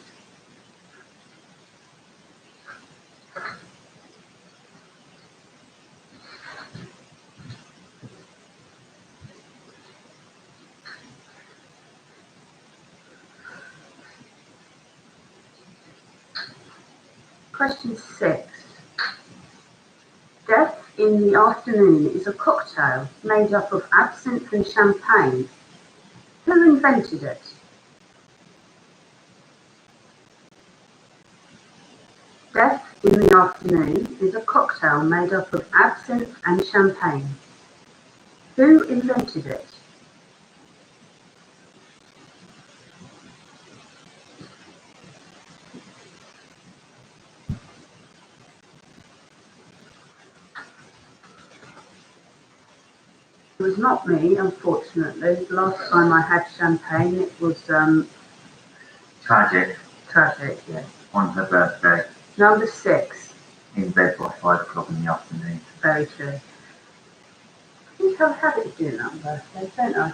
A: Question 6. Death in the Afternoon is a cocktail made up of absinthe and champagne. Who invented it? Death in the Afternoon is a cocktail made up of absinthe and champagne. Who invented it? It was not me, unfortunately. The last time I had champagne, it was
B: Tragic.
A: tragic, yes.
B: On her birthday.
A: Number 6.
B: In bed by 5 o'clock in the afternoon.
A: Very true. I think I've had it doing that on birthday, don't I?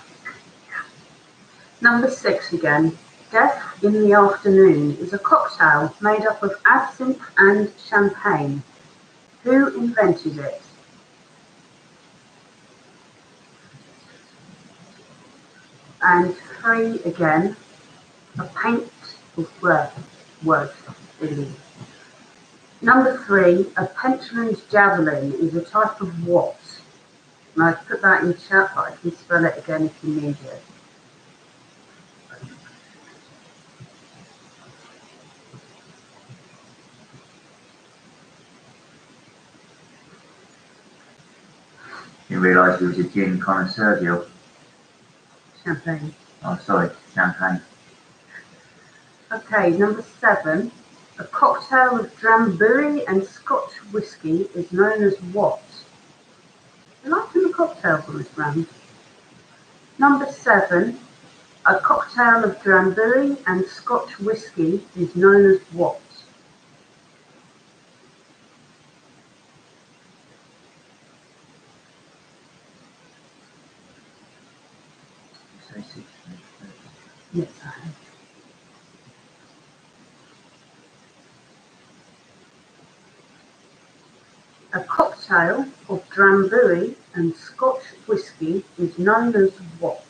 A: Number 6 again. Death in the Afternoon is a cocktail made up of absinthe and champagne. Who invented it? And 3 again, a paint of words. Number 3, a pencil javelin is a type of what? And I've put that in chat, but I can spell it again if you need it.
B: You realise you was a gin connoisseur, Gil?
A: Champagne.
B: Oh, sorry, champagne.
A: Okay, number 7. A cocktail of drambuie and Scotch whisky is known as what? I like the cocktails on this brand. Number 7. A cocktail of drambuie and Scotch whisky is known as what?
B: Say 6.
A: Yes, I have. A cocktail of drambuie and Scotch whisky is known as what?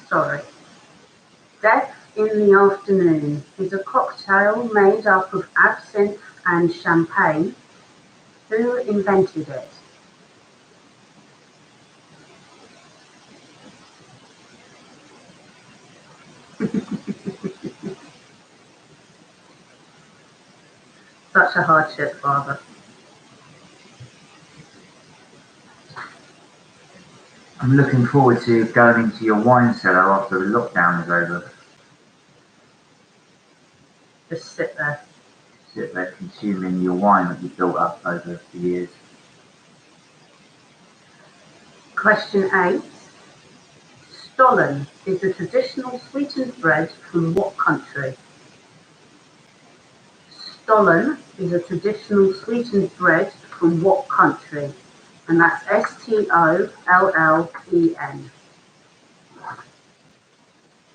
A: Sorry. Death in the Afternoon is a cocktail made up of absinthe and champagne. Who invented it? Such a hardship, Father.
B: I'm looking forward to going into your wine cellar after the lockdown is over.
A: Just sit there.
B: Sit there consuming your wine that you've built up over the years.
A: Question 8. Stollen is a traditional sweetened bread from what country? Stollen is a traditional sweetened bread from what country? And that's Stollen.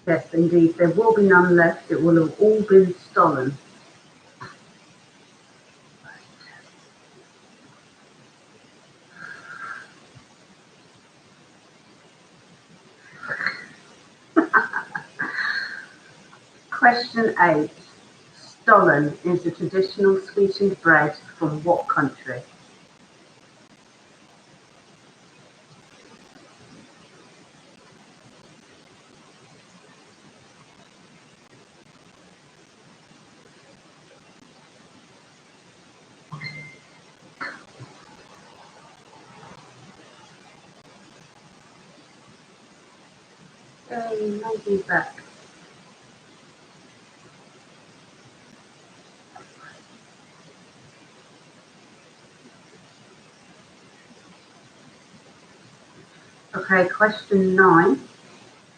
A: Yes, indeed, there will be none left. It will have all been stolen. Question 8. Stollen is a traditional sweetened bread from what country? Maybe back. Okay, question 9.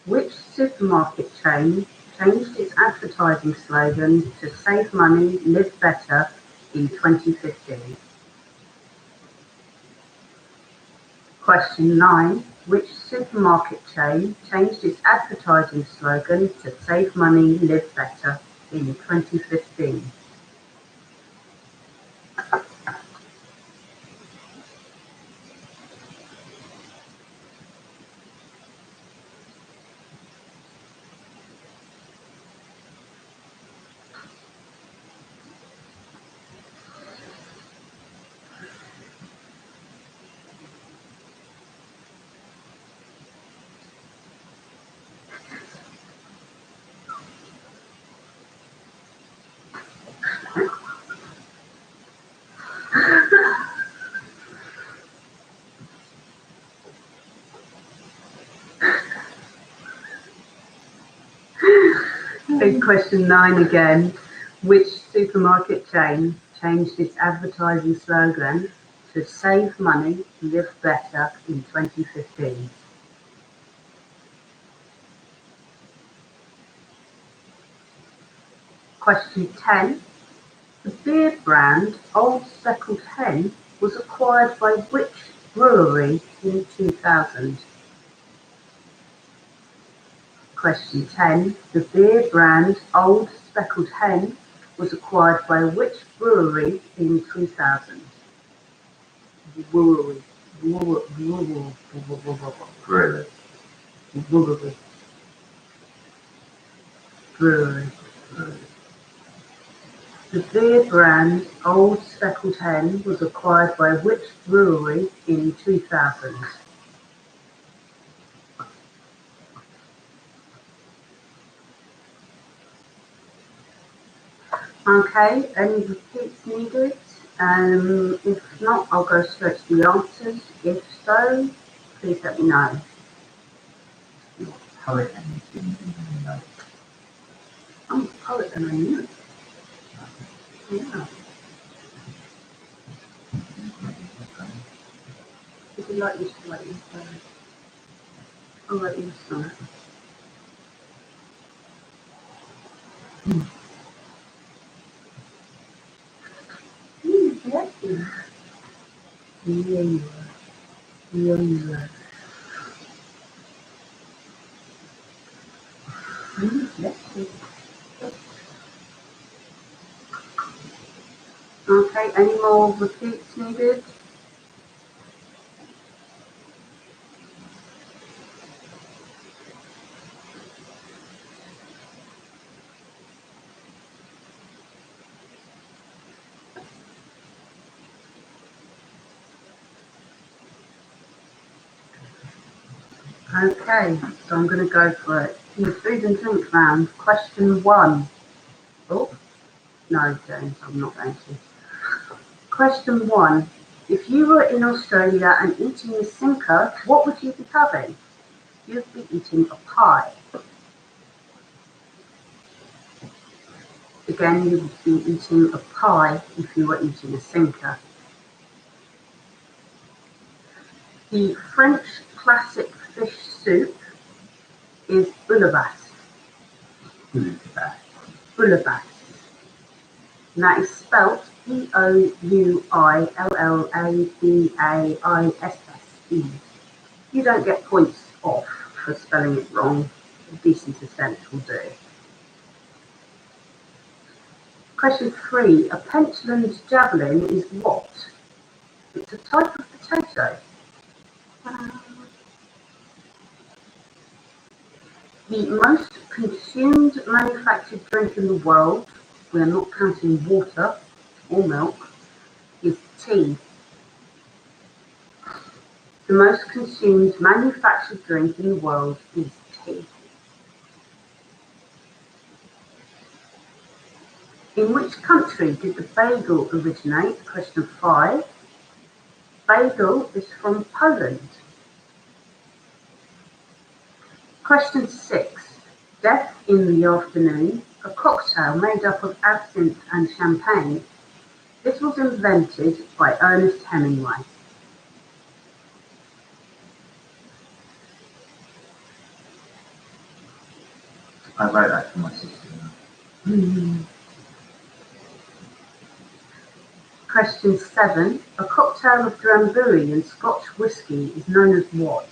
A: Which supermarket chain changed its advertising slogan to "Save money, live better" in 2015? Question 9. Which supermarket chain changed its advertising slogan to "Save money, live better" in 2015? Okay, question 9 again. Which supermarket chain changed its advertising slogan to "Save money, live better" in 2015? Question 10. The beer brand Old Speckled Hen was acquired by which brewery in 2000? Question 10. The beer brand Old Speckled Hen was acquired by which brewery in 2000? Brewery. Brewery. Brewery. Brewery. The beer brand Old Speckled Hen was acquired by which brewery in 2000? Okay, any repeats needed? If not, I'll go straight to the answers. If so, please let me know.
B: Poet.
A: I'm a poet and I knew it. Yeah. Would you like me to write you a poem? I'll write you a sonnet. Bless you. Yeah, you are. Yeah, you are. Bless you. Okay, any more repeats needed? Okay, so I'm going to go for it. In the food and drink round, question 1. Oh, no, James, I'm not going to. Question 1. If you were in Australia and eating a sinker, what would you be having? You'd be eating a pie. Again, you would be eating a pie if you were eating a sinker. The French classic fish soup is bouillabaisse. Bouillabaisse. And that is spelt Bouillabaisse. You don't get points off for spelling it wrong. A decent attempt will do. Question 3. A Pentland javelin is what? It's a type of potato. The most consumed manufactured drink in the world, we are not counting water or milk, is tea. The most consumed manufactured drink in the world is tea. In which country did the bagel originate? Question 5. Bagel is from Poland. Question 6. Death in the Afternoon, a cocktail made up of absinthe and champagne. This was invented by Ernest Hemingway.
B: I wrote that for my sister.
A: Question 7. A cocktail of Drambuie and Scotch whisky is known as what?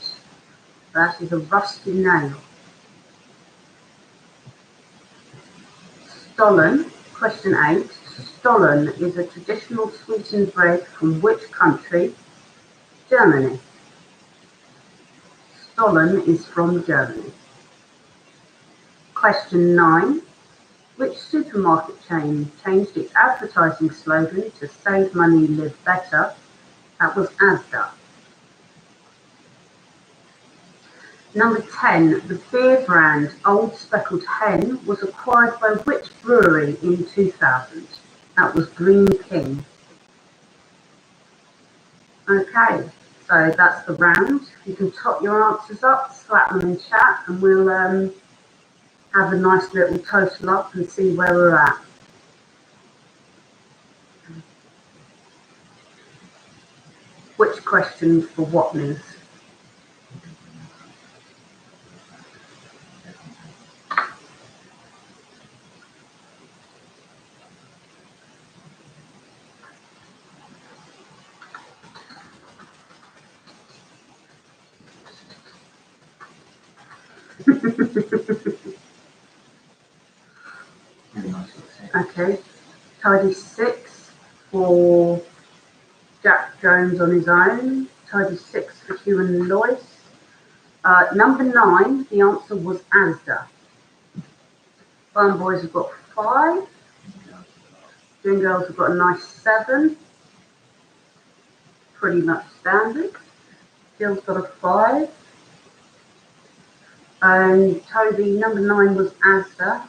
A: That is a rusty nail. Stollen. Question 8. Stollen is a traditional sweetened bread from which country? Germany. Stollen is from Germany. Question 9. Which supermarket chain changed its advertising slogan to "Save money, live better"? That was Asda. Number 10. The beer brand Old Speckled Hen was acquired by which brewery in 2000? That was Green King. Okay, so that's the round. You can top your answers up, slap them in chat, and we'll have a nice little total up and see where we're at. Which questions for what, Liz? Okay. Tidy 6 for Jack Jones on his own. Tidy 6 for Hugh and Lois. Number 9, the answer was Asda. Farm Boys have got 5. Dream Girls have got a nice 7. Pretty much standard. Jill's got a 5. Toby, number 9 was Asda.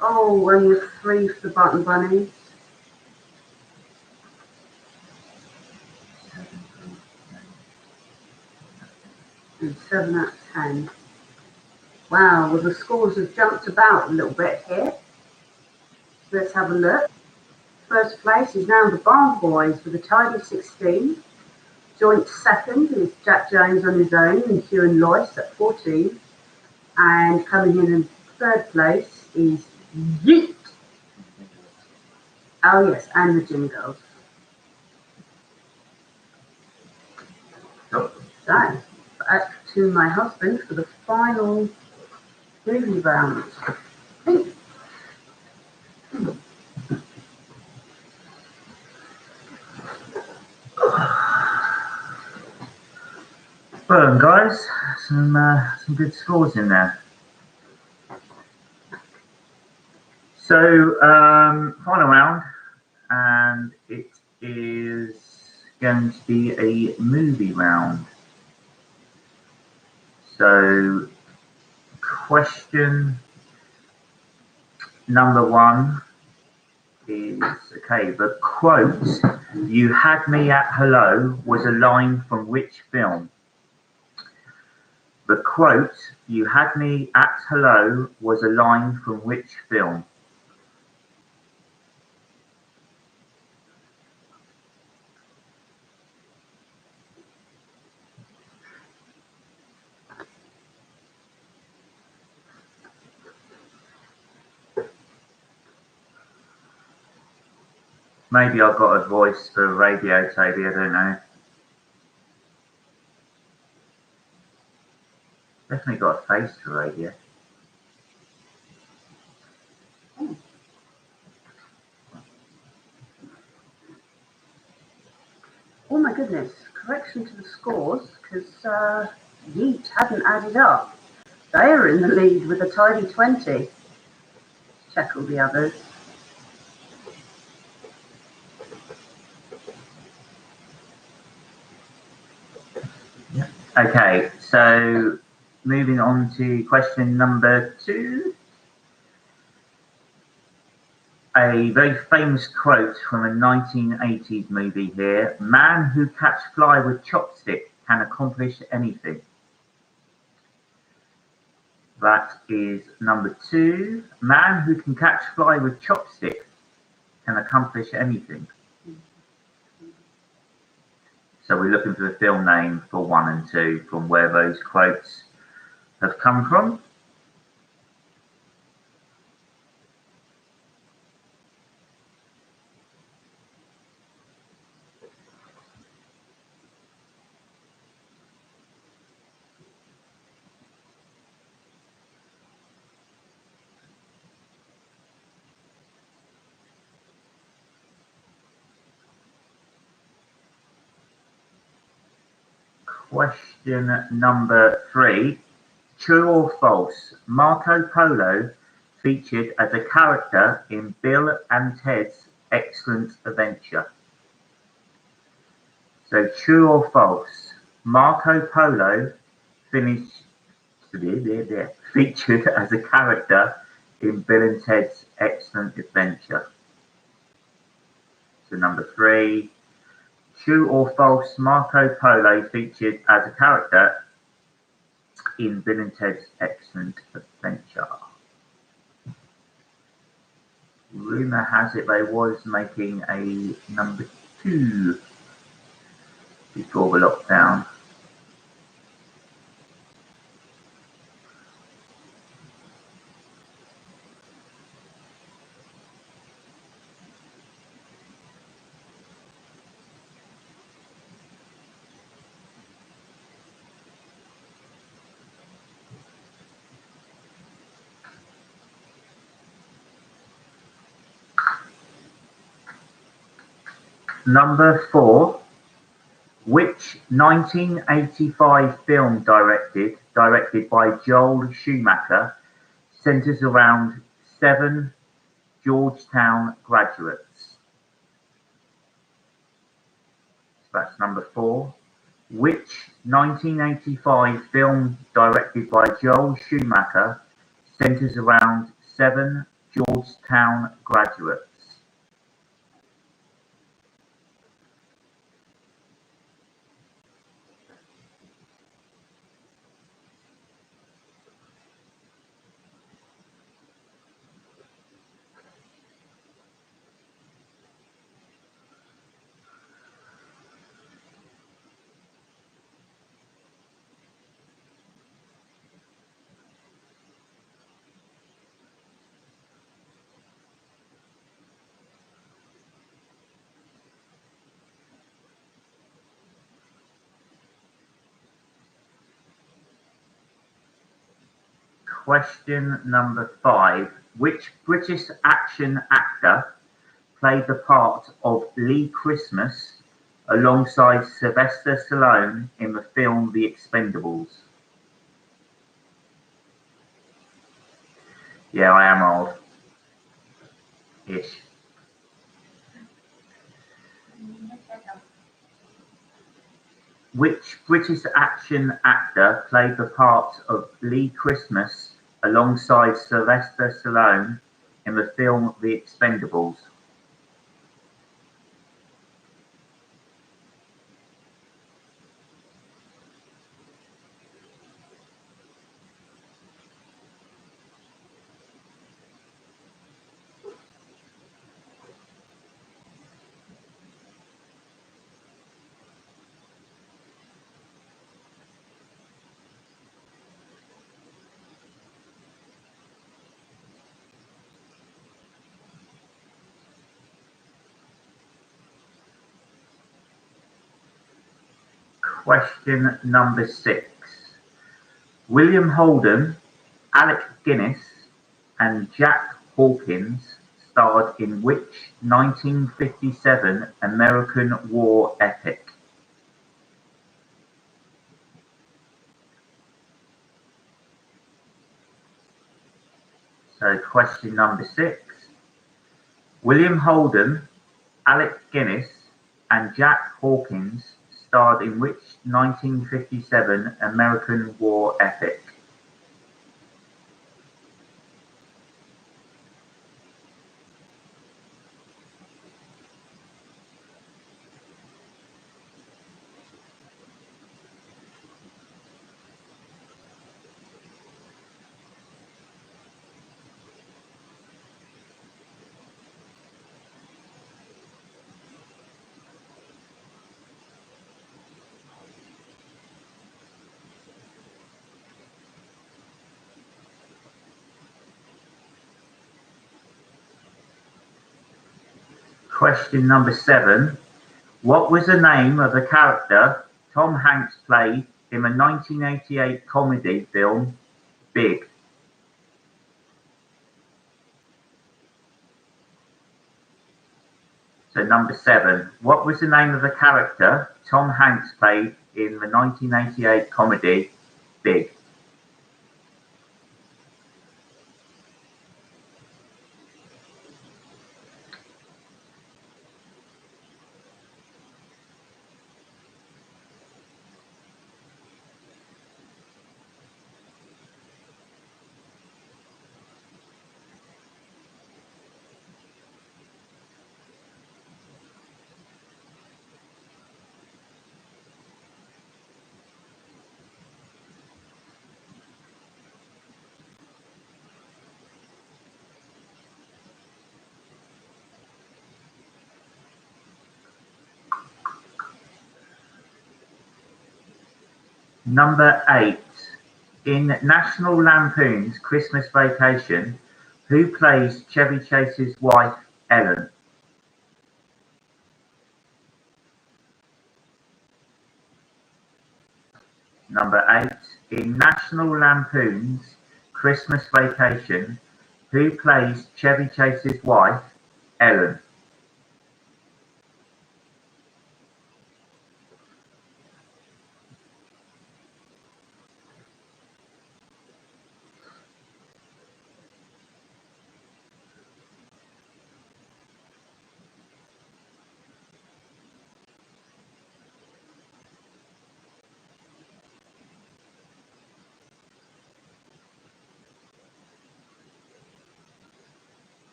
A: Oh, only a 3 for the Button Bunnies. And 7 out of 10. Wow, well the scores have jumped about a little bit here. Let's have a look. First place is now the Barn Boys with a tidy 16. Joint second is Jack Jones on his own and Hugh and Lois at 14. And coming in third place is Yeet. Oh yes, and the Gym Girls. So, back to my husband for the final movie round.
B: Well, guys, some good scores in there. So, final round, and it is going to be a movie round. So, question number 1 is, okay, the quote, "You had me at hello," was a line from which film? The quote, "You had me at hello," was a line from which film? Maybe I've got a voice for radio, Toby, I don't know. Definitely got a face for radio.
A: Oh my goodness, correction to the scores, because Yeet hadn't added up. They are in the lead with a tidy 20. Check all the others.
B: Okay, so moving on to question number 2. A very famous quote from a 1980s movie here: "Man who catch fly with chopstick can accomplish anything." That is number 2. Man who can catch fly with chopstick can accomplish anything. So we're looking for the film name for 1 and 2 from where those quotes have come from. Question number 3. True or false? Marco Polo featured as a character in Bill and Ted's Excellent Adventure. So true or false? Marco Polo featured as a character in Bill and Ted's Excellent Adventure. So number 3. True or false? Marco Polo featured as a character in Bill and Ted's Excellent Adventure. Rumour has it they was making a number 2 before the lockdown. Number 4. Which 1985 film directed by Joel Schumacher centers around 7 Georgetown graduates? So that's number 4. Which 1985 film directed by Joel Schumacher centers around 7 Georgetown graduates? Question number 5. Which British action actor played the part of Lee Christmas alongside Sylvester Stallone in the film The Expendables? Yeah, I am old-ish. Which British action actor played the part of Lee Christmas alongside Sylvester Stallone in the film The Expendables? Question number 6. William Holden, Alec Guinness, and Jack Hawkins starred in which 1957 American war epic? So question number 6. William Holden, Alec Guinness, and Jack Hawkins starred in which 1957 American war epic? Question number 7. What was the name of the character Tom Hanks played in the 1988 comedy film Big? So number 7. What was the name of the character Tom Hanks played in the 1988 comedy Big? Number 8. In National Lampoon's Christmas Vacation, who plays Chevy Chase's wife, Ellen? Number 8. In National Lampoon's Christmas Vacation, who plays Chevy Chase's wife, Ellen?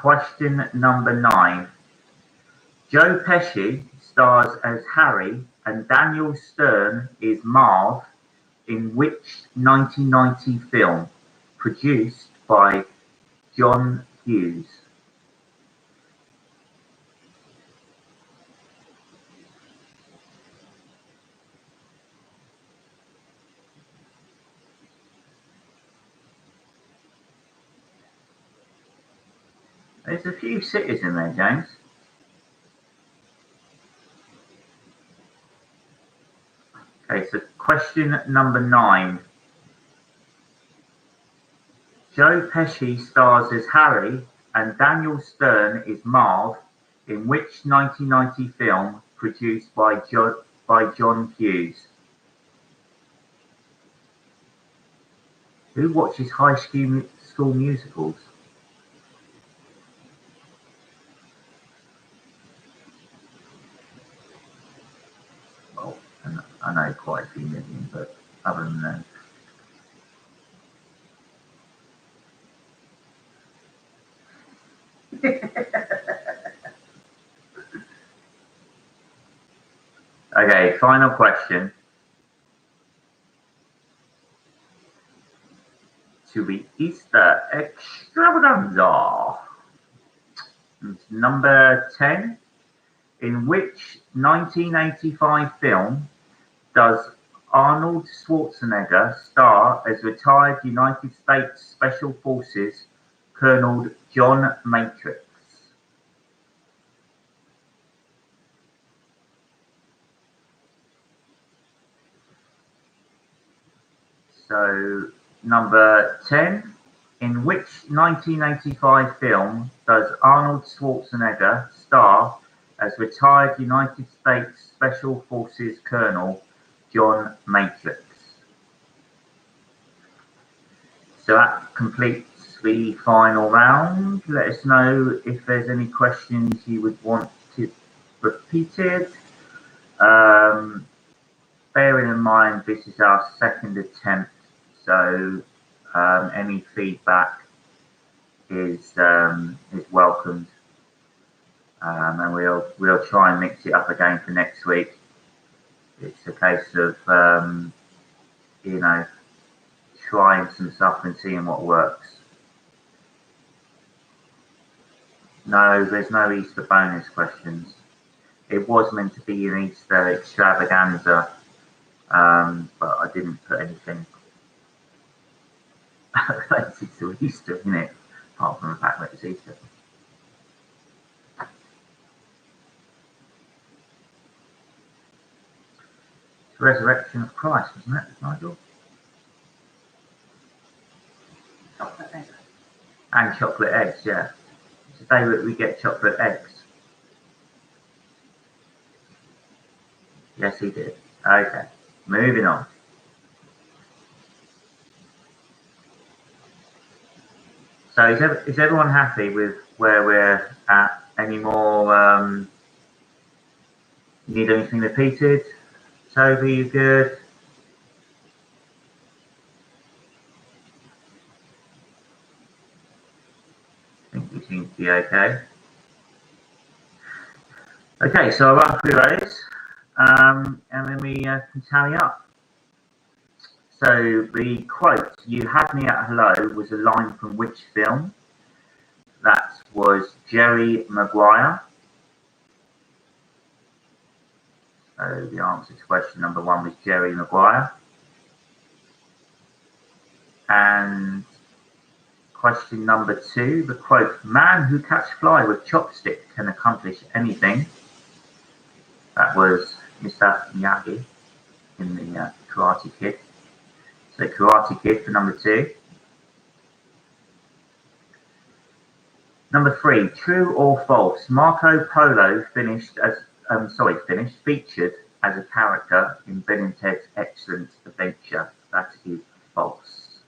B: question number 9. Joe Pesci stars as Harry and Daniel Stern is Marv in which 1990 film produced by John Hughes? There's a few cities in there, James. Okay, so question number 9. Joe Pesci stars as Harry and Daniel Stern is Marv in which 1990 film produced by John Hughes? Who watches High School Musicals? Well, I know quite a few million, but other than that. Okay, final question. To be Easter Extravaganza. Number 10. In which 1985 film does Arnold Schwarzenegger star as retired United States Special Forces Colonel John Matrix? So, number 10. In which 1985 film does Arnold Schwarzenegger star as retired United States Special Forces Colonel John Matrix? So that completes the final round. Let us know if there's any questions you would want to repeated. Bearing in mind this is our second attempt, so any feedback is welcomed, and we'll try and mix it up again for next week. It's a case of trying some stuff and seeing what works. No, there's no Easter bonus questions. It was meant to be an Easter extravaganza, but I didn't put anything related to Easter in it, apart from the fact that it's Easter. It's the resurrection of Christ, isn't it, Nigel?
A: Chocolate eggs.
B: And chocolate eggs, yeah. It's the day that we get chocolate eggs. Yes, he did. Okay, moving on. So is everyone happy with where we're at? Any more? You need anything repeated? Toby, you good? I think we seem to be okay. Okay, so I'll run through those, and then we can tally up. So the quote, "You had me at hello," was a line from which film? That was Jerry Maguire. So the answer to question number 1 was Jerry Maguire. And question number 2, the quote, "Man who catch fly with chopstick can accomplish anything." That was Mr. Miyagi in the Karate Kid. So Karate Kid for number 2. Number 3, true or false? Marco Polo featured as a character in Bill and Ted's Excellent Adventure. That is false.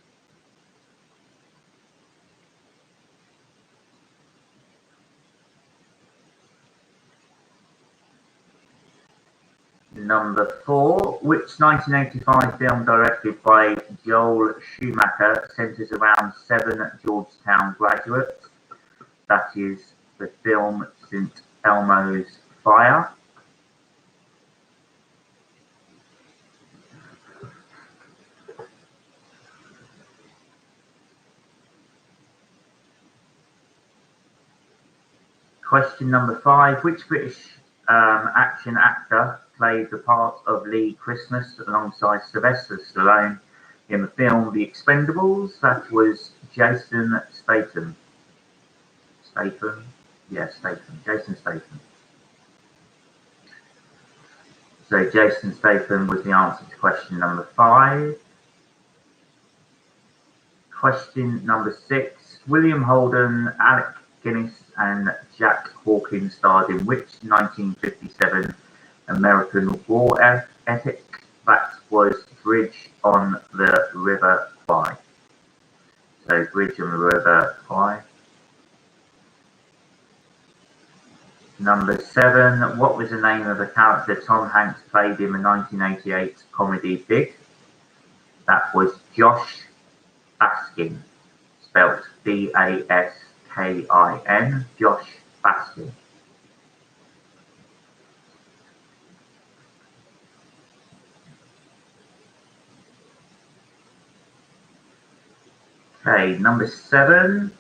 B: Number 4, which 1985 film directed by Joel Schumacher centers around 7 Georgetown graduates? That is the film St. Elmo's Fire. Question number 5. Which British action actor played the part of Lee Christmas alongside Sylvester Stallone in the film The Expendables? That was Jason Statham. Statham? Yes, Statham. Jason Statham. So Jason Statham was the answer to question number 5. Question number 6. William Holden, Alec Guinness and Jack Hawkins starred in which 1957 American war epic? That was Bridge on the River Kwai. So Bridge on the River Kwai. Number 7. What was the name of the character Tom Hanks played in the 1988 comedy Big? That was Josh Baskin, spelt B-A-S-K-I-N, Josh Baskin. Okay, number 7.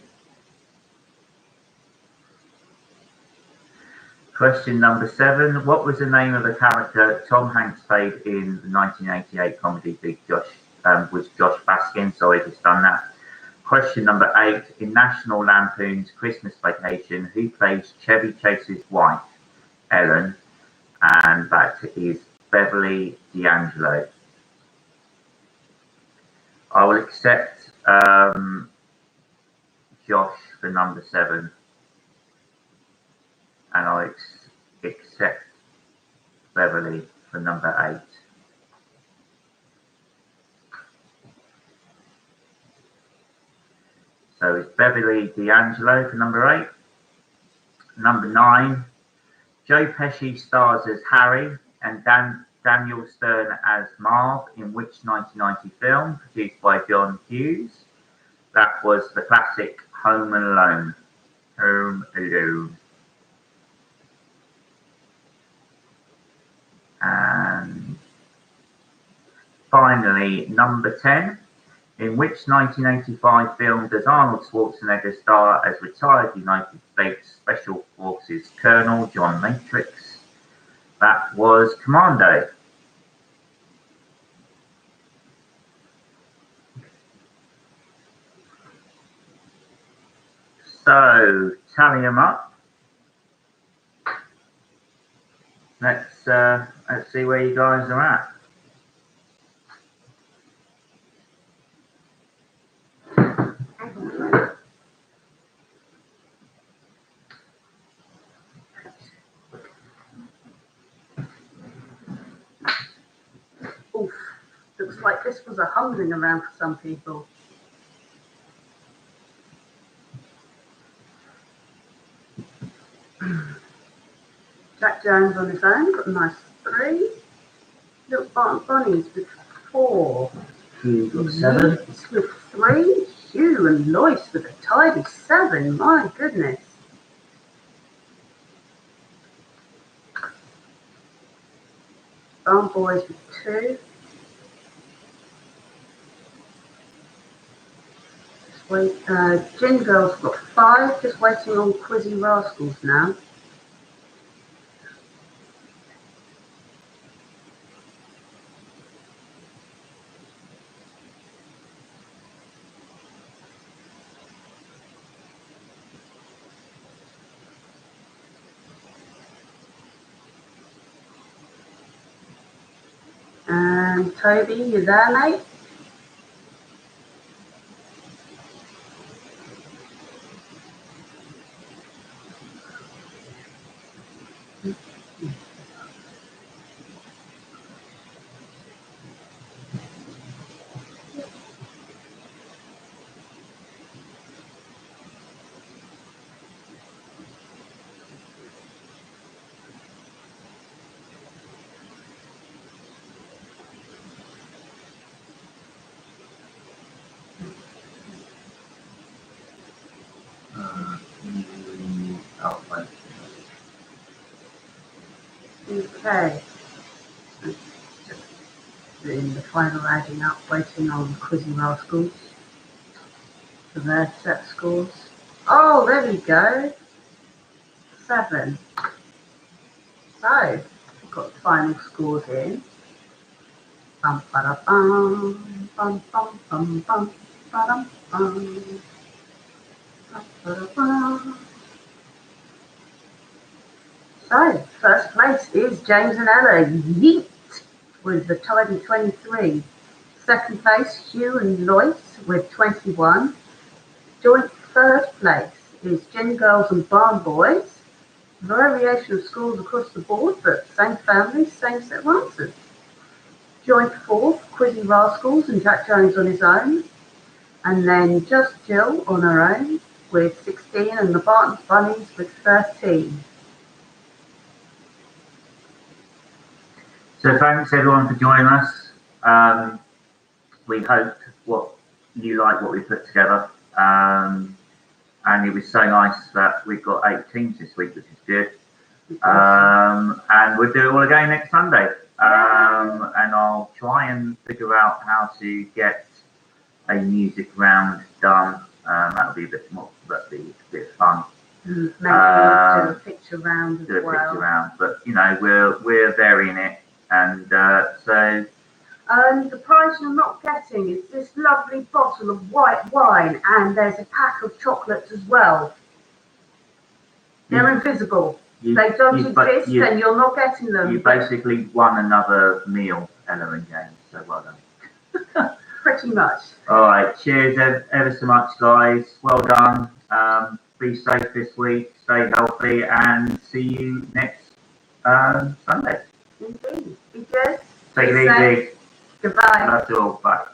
B: Question number 7. What was the name of the character Tom Hanks played in the 1988 comedy Big? Was Josh Baskin, so I just done that. Question number 8. In National Lampoon's Christmas Vacation, who plays Chevy Chase's wife, Ellen? And that is Beverly D'Angelo. I will accept Josh for number 7. And I accept Beverly for number 8. So it's Beverly D'Angelo for number 8. Number 9. Joe Pesci stars as Harry and Daniel Stern as Marv in which 1990 film produced by John Hughes? That was the classic Home Alone. Home Alone. And finally, number 10. In which 1985 film does Arnold Schwarzenegger star as retired United States Special Forces Colonel John Matrix? That was Commando. So, tally them up. Let's see where you guys are at.
A: Oof, looks like this was a humbling around for some people. Jack Jones on his own got a nice 3. Little Bonnie's with 4.
B: Hugh got 7.
A: Yeats with 3. Hugh and Lois with a tidy 7. My goodness. Barn Boys with 2. Gin Girls got 5. Just waiting on Quizzy Rascals now. And Toby, you there, mate? Okay. Just doing the final adding up, waiting on Quizzy Rascals for their set scores. Oh, there we go. 7. So, we've got the final scores in. Bum ba bum bum bum bum bum bum bum bum. So, first place is James and Ella, yeet, with the tidy 23. Second place, Hugh and Lois with 21. Joint third place is Gin Girls and Barn Boys. Variation of scores across the board, but same families, same set of answers. Joint fourth, Quizzy Rascals and Jack Jones on his own. And then just Jill on her own with 16 and the Barton's Bunnies with 13.
B: So thanks everyone for joining us. We hope you like what we put together. And it was so nice that we've got 8 teams this week, which is good. And we'll do it all again next Sunday. And I'll try and figure out how to get a music round done. That'll be a bit more, that'll be a bit of fun.
A: Maybe do a picture round as well.
B: Do a picture round, but you know we're varying it, and so.
A: The prize you're not getting is this lovely bottle of white wine, and there's a pack of chocolates as well. They're invisible. They don't exist, and you're not getting them.
B: You basically won another meal, Ella and James, so well done.
A: Pretty much.
B: All right, cheers ever so much, guys. Well done. Be safe this week, stay healthy, and see you next Sunday.
A: Indeed. Be good.
B: Take it easy.
A: Goodbye.
B: That's all. Bye.